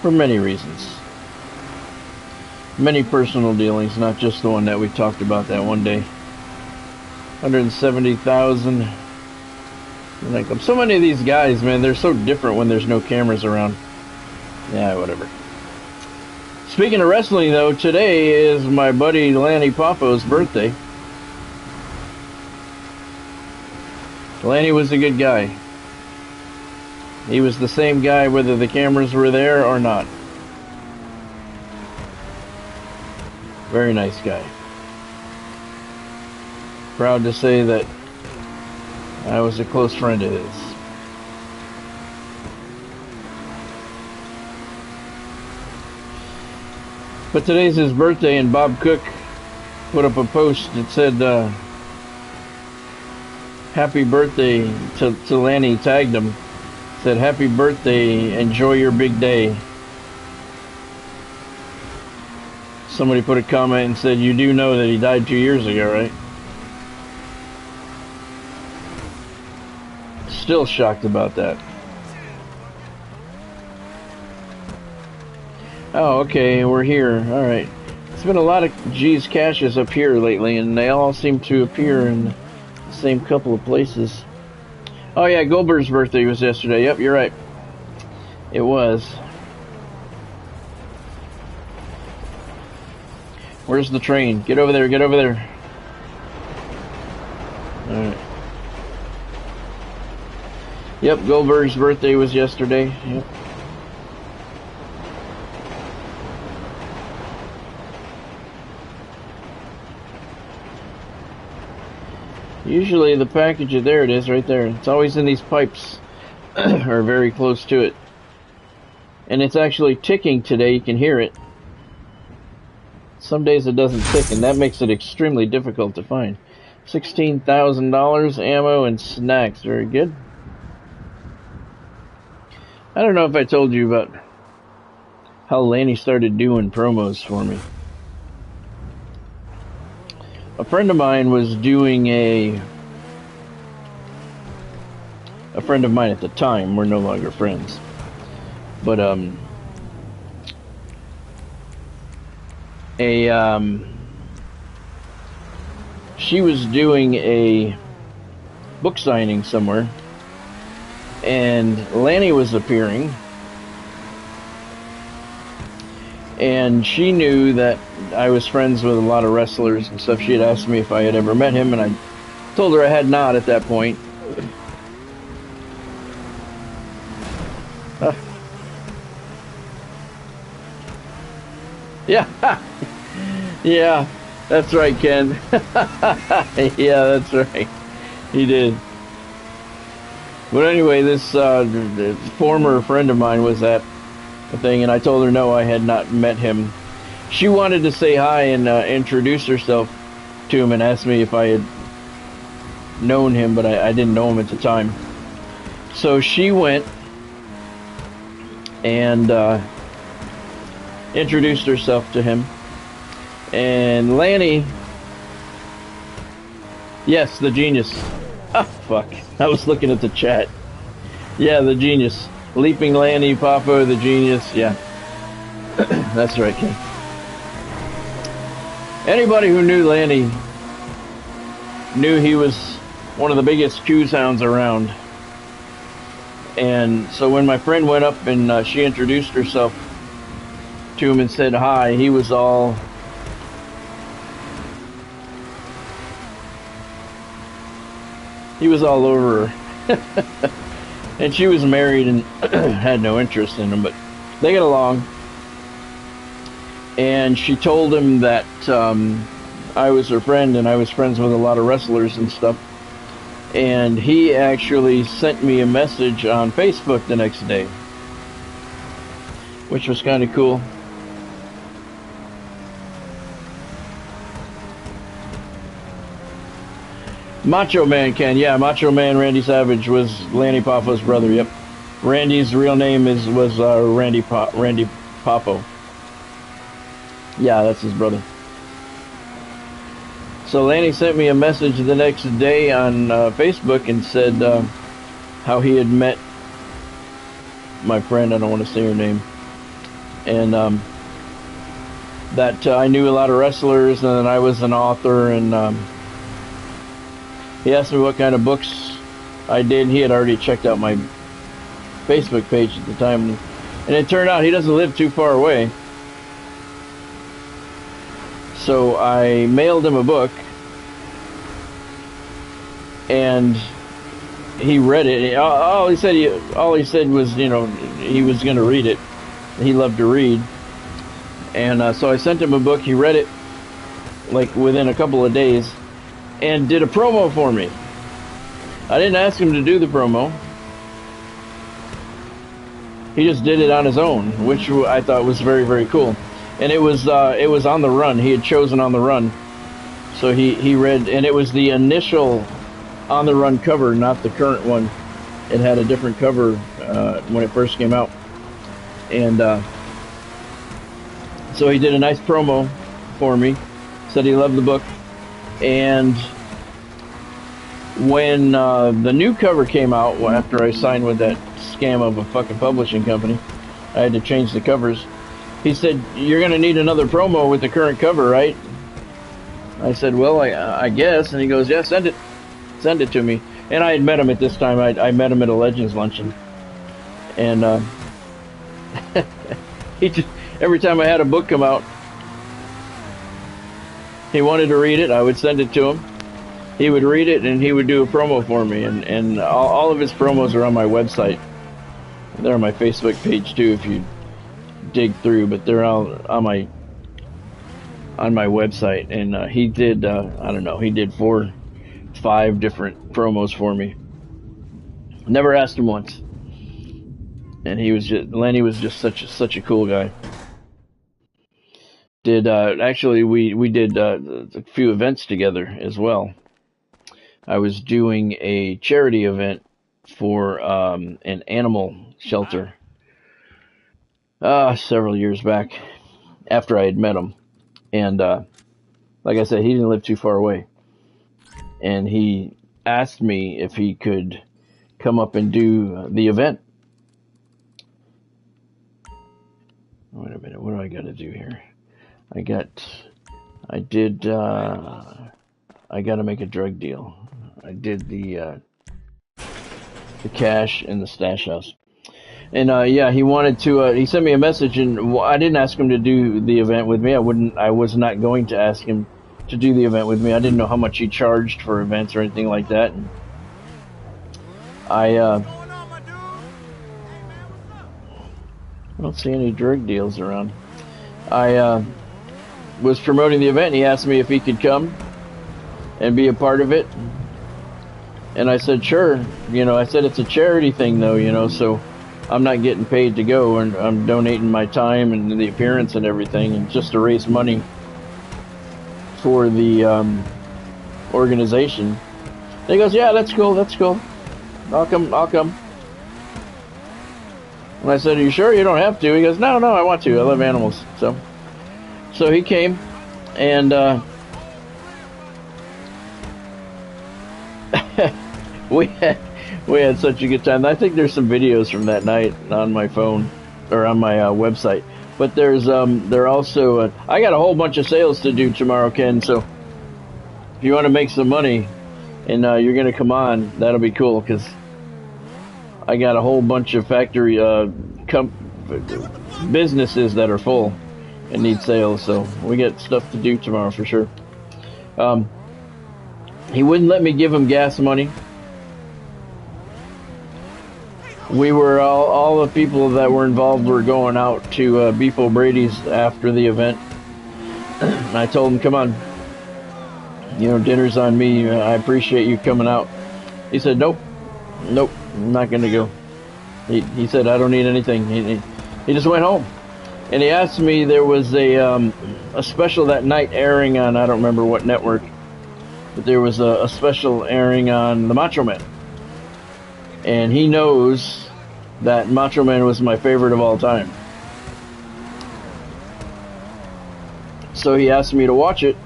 For many reasons. Many personal dealings, not just the one that we talked about that one day. 170,000. Like, so many of these guys, man, they're so different when there's no cameras around. Yeah, whatever. Speaking of wrestling, though, today is my buddy Lanny Popo's birthday. Lanny was a good guy. He was the same guy whether the cameras were there or not. Very nice guy. Proud to say that I was a close friend of his. But today's his birthday, and Bob Cook put up a post that said, happy birthday to Lanny, tagged him. Said, happy birthday, enjoy your big day. Somebody put a comment and said, you do know that he died 2 years ago, right? Still shocked about that. Oh, okay, we're here. Alright. It's been a lot of G's caches up here lately, and they all seem to appear in the same couple of places. Oh yeah, Goldberg's birthday was yesterday. Yep, you're right. It was. Where's the train? Get over there, get over there. Alright. Yep, Goldberg's birthday was yesterday. Yep. Usually the package, there it is right there. It's always in these pipes or very close to it. And it's actually ticking today, you can hear it. Some days it doesn't tick, and that makes it extremely difficult to find. $16,000 ammo and snacks, very good. I don't know if I told you about how Lanny started doing promos for me. A friend of mine was doing a friend of mine at the time, we're no longer friends, but she was doing a book signing somewhere, and Lanny was appearing, and she knew that I was friends with a lot of wrestlers and stuff. She had asked me if I had ever met him, and I told her I had not at that point. Yeah, yeah, that's right, Ken. Yeah, that's right. He did. But anyway, this former friend of mine was at the thing, and I told her no, I had not met him. She wanted to say hi and introduce herself to him and asked me if I had known him, but I didn't know him at the time. So she went and introduced herself to him. And Lanny, yes, the genius. Oh, fuck. I was looking at the chat. Yeah, the genius. Leaping Lanny, Papa, the genius. Yeah. That's right, King. Anybody who knew Lanny knew he was one of the biggest Q's hounds around. And so when my friend went up and she introduced herself to him and said hi, he was all over her. And she was married and had no interest in him, but they get along. And she told him that I was her friend and I was friends with a lot of wrestlers and stuff. And he actually sent me a message on Facebook the next day, which was kind of cool. Macho Man Ken, yeah, Macho Man Randy Savage was Lanny Poffo's brother. Yep, Randy's real name was Randy Poffo. Yeah, that's his brother. So Lanny sent me a message the next day on Facebook and said how he had met my friend. I don't want to say her name, and that I knew a lot of wrestlers and I was an author, and he asked me what kind of books I did. He had already checked out my Facebook page at the time, and it turned out he doesn't live too far away. So I mailed him a book, and he read it. All he said was, you know, he was going to read it. He loved to read, and so I sent him a book. He read it like within a couple of days, and did a promo for me. I didn't ask him to do the promo. He just did it on his own, which I thought was very, very cool. And it was On the Run. He had chosen On the Run, so he read, and it was the initial On the Run cover, not the current one. It had a different cover when it first came out, and so he did a nice promo for me. Said he loved the book. And when the new cover came out, after I signed with that scam of a fucking publishing company, I had to change the covers. He said, "You're going to need another promo with the current cover, right?" I said, "Well, I guess." And he goes, "Yeah, send it to me." And I had met him at this time. I met him at a Legends luncheon, and he just, every time I had a book come out, he wanted to read it. I would send it to him. He would read it, and he would do a promo for me. And all of his promos are on my website. They're on my Facebook page too, if you dig through. But they're all on my website. And he did, I don't know, he did 4, 5 different promos for me. Never asked him once. And Lenny was just such a cool guy. Actually, we did a few events together as well. I was doing a charity event for an animal shelter several years back after I had met him. And like I said, he didn't live too far away. And he asked me if he could come up and do the event. Wait a minute, what do I got to do here? I got to make a drug deal. I did the cash in the stash house. And yeah, he wanted to, he sent me a message, and I didn't ask him to do the event with me. I was not going to ask him to do the event with me. I didn't know how much he charged for events or anything like that. And I don't see any drug deals around. I was promoting the event, and he asked me if he could come and be a part of it. And I said, sure. You know, I said, it's a charity thing, though, you know, so I'm not getting paid to go, and I'm donating my time and the appearance and everything, and just to raise money for the organization. And he goes, yeah, that's cool. I'll come. And I said, are you sure? You don't have to. He goes, no, I want to. I love animals. So he came, and we had such a good time. I think there's some videos from that night on my phone or on my website. But there also I got a whole bunch of sales to do tomorrow, Ken. So if you want to make some money and you're gonna come on, that'll be cool, because I got a whole bunch of factory businesses that are full and need sales. So we got stuff to do tomorrow for sure. He wouldn't let me give him gas money. we were all the people that were involved were going out to Beef O'Brady's after the event. And I told him, come on, you know, dinner's on me. I appreciate you coming out. He said, nope, I'm not going to go. He said, I don't need anything. He just went home. And he asked me, there was a special that night airing on, I don't remember what network, but there was a special airing on the Macho Man. And he knows that Macho Man was my favorite of all time. So he asked me to watch it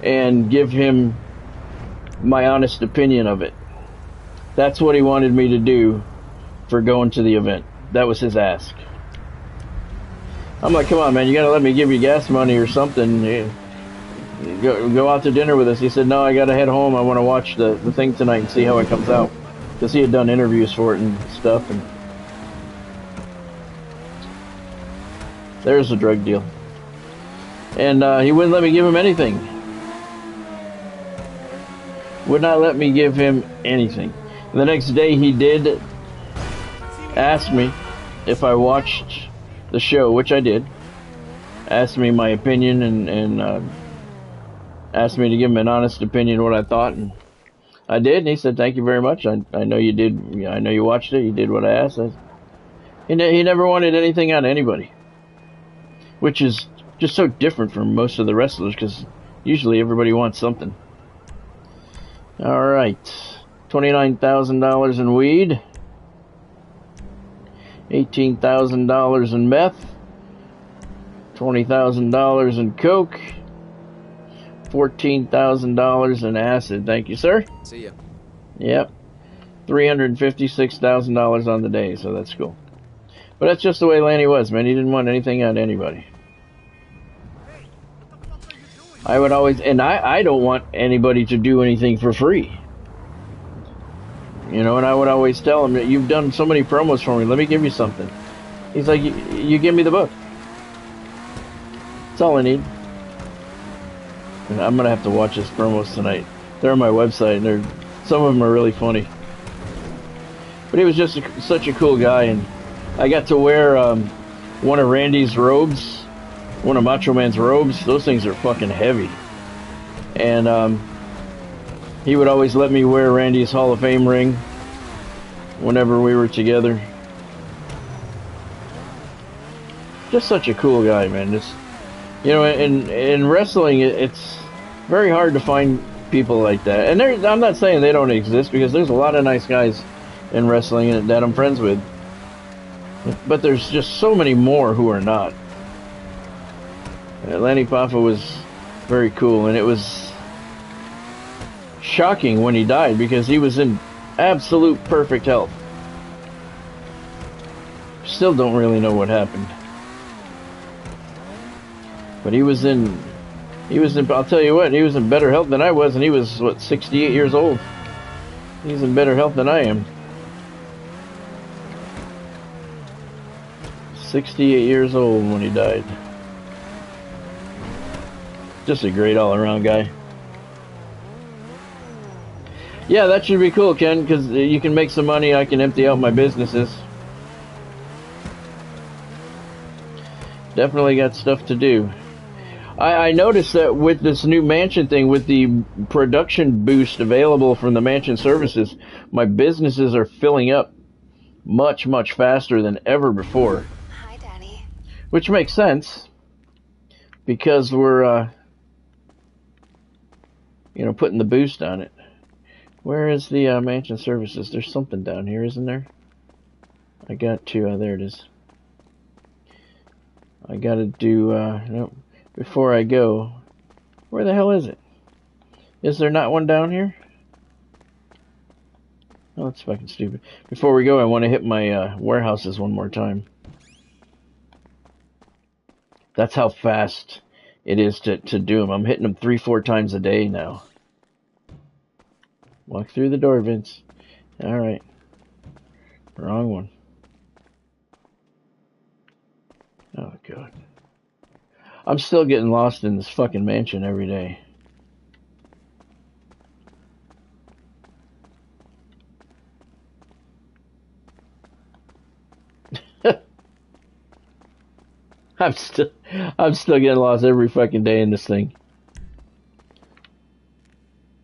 and give him my honest opinion of it. That's what he wanted me to do for going to the event. That was his ask. I'm like, come on, man, you gotta let me give you gas money or something. Go out to dinner with us. He said, no, I gotta head home. I want to watch the thing tonight and see how it comes out. Because he had done interviews for it and stuff. And there's a drug deal. And he wouldn't let me give him anything. Would not let me give him anything. The next day he did ask me if I watched the show, which I did. Asked me my opinion and asked me to give him an honest opinion of what I thought, and I did. And he said, thank you very much. I know you did. I know you watched it. You did what I asked. He never wanted anything out of anybody, which is just so different from most of the wrestlers, because usually everybody wants something. All right, $29,000 in weed, $18,000 in meth, $20,000 in coke, $14,000 in acid. Thank you, sir. See ya. Yep. $356,000 on the day, so that's cool. But that's just the way Lanny was, man. He didn't want anything out of anybody. I would always, and I don't want anybody to do anything for free. You know, and I would always tell him that you've done so many promos for me. Let me give you something. He's like, you give me the book. That's all I need. And I'm gonna have to watch his promos tonight. They're on my website, and some of them are really funny. But he was just such a cool guy, and I got to wear one of Randy's robes, one of Macho Man's robes. Those things are fucking heavy. And he would always let me wear Randy's Hall of Fame ring whenever we were together. Just such a cool guy, man. Just, you know, in wrestling, it's very hard to find people like that. And I'm not saying they don't exist, because there's a lot of nice guys in wrestling that I'm friends with. But there's just so many more who are not. Lanny Poffo was very cool, and it was shocking when he died, because he was in absolute perfect health. Still don't really know what happened. But he was in, I'll tell you what, he was in better health than I was, and he was, what, 68 years old? He's in better health than I am. 68 years old when he died. Just a great all-around guy. Yeah, that should be cool, Ken, because you can make some money. I can empty out my businesses. Definitely got stuff to do. I noticed that with this new mansion thing, with the production boost available from the mansion services, my businesses are filling up much, much faster than ever before. Hi, Daddy. Which makes sense, because we're, you know, putting the boost on it. Where is the mansion services? There's something down here, isn't there? I got to, there it is. I gotta do, no, before I go, where the hell is it? Is there not one down here? Oh, that's fucking stupid. Before we go, I want to hit my warehouses one more time. That's how fast it is to do them. I'm hitting them 3-4 times a day now. Walk through the door, Vince. Alright. Wrong one. Oh, God. I'm still getting lost in this fucking mansion every day. I'm still getting lost every fucking day in this thing.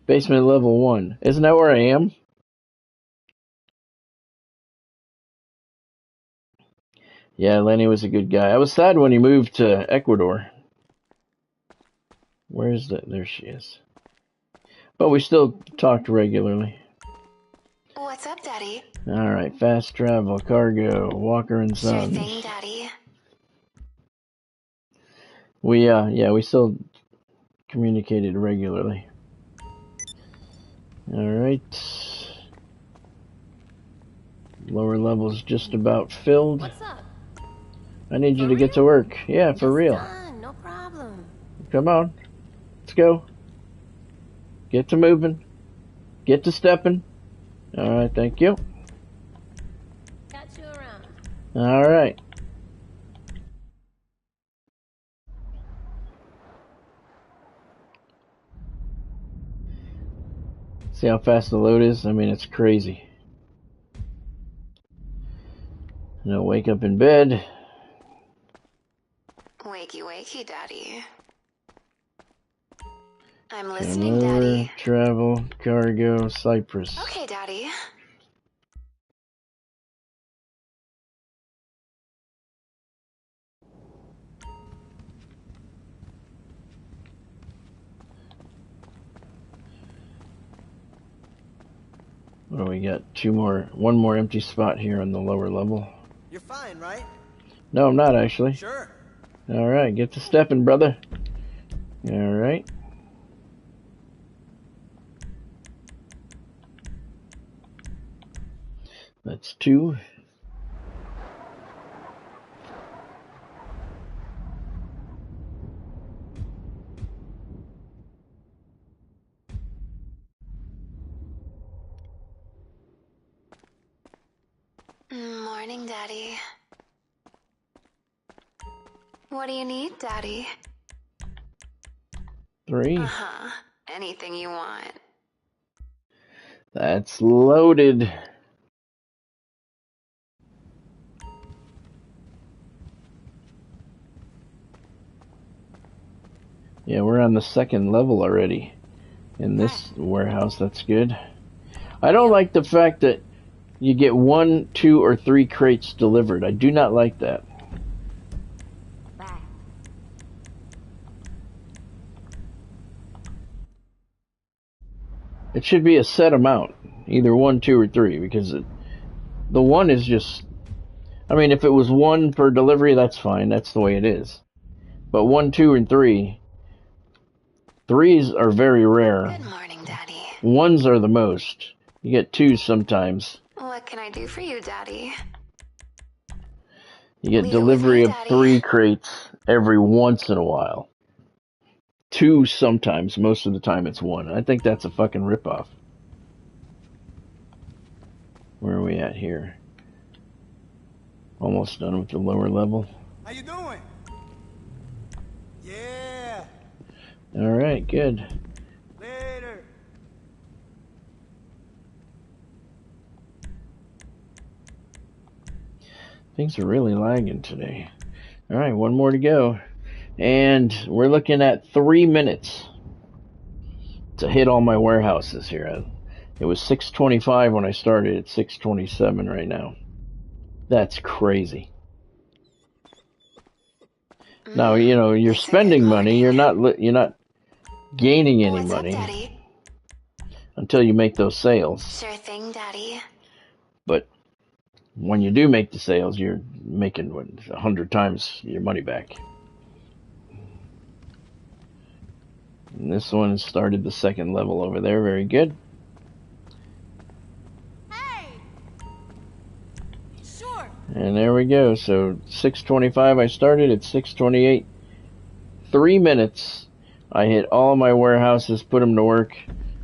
Basement level 1. Isn't that where I am? Yeah, Lenny was a good guy. I was sad when he moved to Ecuador. Where's the... There she is. But we still talked regularly. What's up, Daddy? Alright, fast travel, cargo, Walker and Sure Sons. thing, Daddy. We still communicated regularly. Alright. Lower level's just about filled. What's up? I need you to get to work. Yeah, for real. Done, no problem. Come on. Let's go. Get to moving. Get to stepping. Alright, thank you. Got you around. Alright. See how fast the load is? I mean, it's crazy. No, wake up in bed. Wakey, wakey, Daddy. I'm listening, Come over, Daddy. travel, cargo, Cyprus. Okay, Daddy. What do we got? One more empty spot here on the lower level. You're fine, right? No, I'm not actually. Sure. Alright, get to stepping, brother. Alright. That's 2. Morning, Daddy. What do you need, Daddy? 3. Uh-huh. Anything you want. That's loaded. Yeah, we're on the 2nd level already in this warehouse. That's good. I don't like the fact that you get 1, 2, or 3 crates delivered. I do not like that. Bye. It should be a set amount, either 1, 2, or 3, because the 1 is just... I mean, if it was 1 per delivery, that's fine. That's the way it is. But 1, 2, and 3... 3s are very rare. Good morning, Daddy. 1s are the most. You get 2s sometimes. What can I do for you, Daddy? You get Leave it with delivery me, of Daddy. 3 crates every once in a while. 2 sometimes. Most of the time it's 1. I think that's a fucking ripoff. Where are we at here? Almost done with the lower level. How you doing? Yeah. Alright, good. Later. Things are really lagging today. Alright, 1 more to go. And we're looking at 3 minutes to hit all my warehouses here. It was 6:25 when I started. It's 6:27 right now. That's crazy. Now, you know, you're It's a good spending money. morning. You're not gaining any What's money up, Daddy? until you make those sales. Sure thing, Daddy. But when you do make the sales, you're making 100 times your money back. And this one started the 2nd level over there. Very good. Hey! Sure. And there we go. So 6:25 I started. At 6:28, 3 minutes. I hit all my warehouses, put them to work,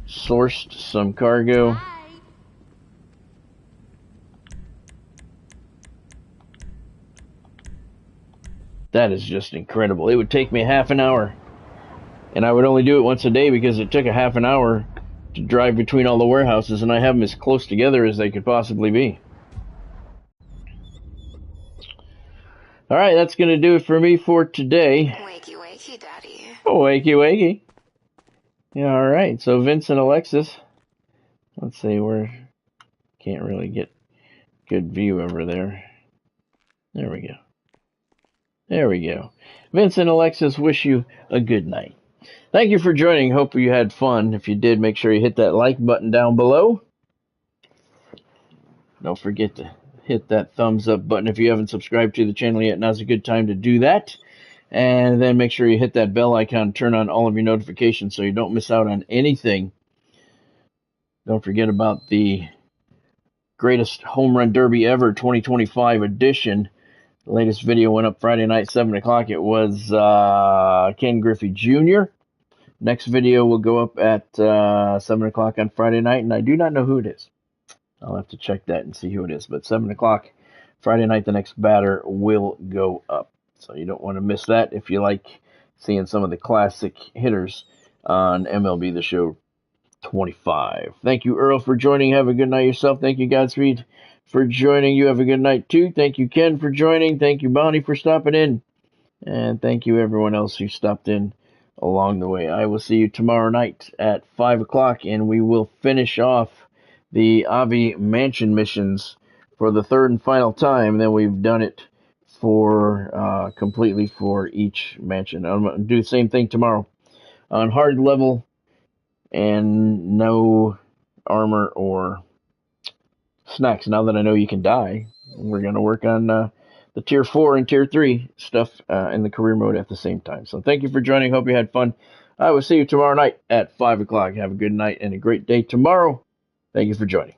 sourced some cargo. Bye. That is just incredible. It would take me half an hour, and I would only do it once a day because it took a half an hour to drive between all the warehouses, and I have them as close together as they could possibly be. All right, that's going to do it for me for today. Wakey, wakey, Daddy. Wakey, wakey. Yeah, all right. So Vince and Alexis. Let's see, can't really get good view over there. There we go. There we go. Vince and Alexis wish you a good night. Thank you for joining. Hope you had fun. If you did, make sure you hit that like button down below. Don't forget to hit that thumbs up button if you haven't subscribed to the channel yet. Now's a good time to do that. And then make sure you hit that bell icon, turn on all of your notifications so you don't miss out on anything. Don't forget about the Greatest Home Run Derby Ever 2025 edition. The latest video went up Friday night, 7 o'clock. It was Ken Griffey Jr. Next video will go up at 7 o'clock on Friday night, and I do not know who it is. I'll have to check that and see who it is. But 7 o'clock Friday night, the next batter will go up. So you don't want to miss that if you like seeing some of the classic hitters on MLB The Show 25. Thank you, Earl, for joining. Have a good night yourself. Thank you, Godspeed, for joining. You have a good night, too. Thank you, Ken, for joining. Thank you, Bonnie, for stopping in. And thank you, everyone else who stopped in along the way. I will see you tomorrow night at 5 o'clock, and we will finish off the Avi Mansion missions for the third and final time. Then we've done it for completely for each mansion. I'm going to do the same thing tomorrow on hard level and no armor or snacks. Now that I know you can die, we're going to work on the tier 4 and tier 3 stuff in the career mode at the same time. So thank you for joining. Hope you had fun. I will see you tomorrow night at 5 o'clock. Have a good night and a great day tomorrow. Thank you for joining.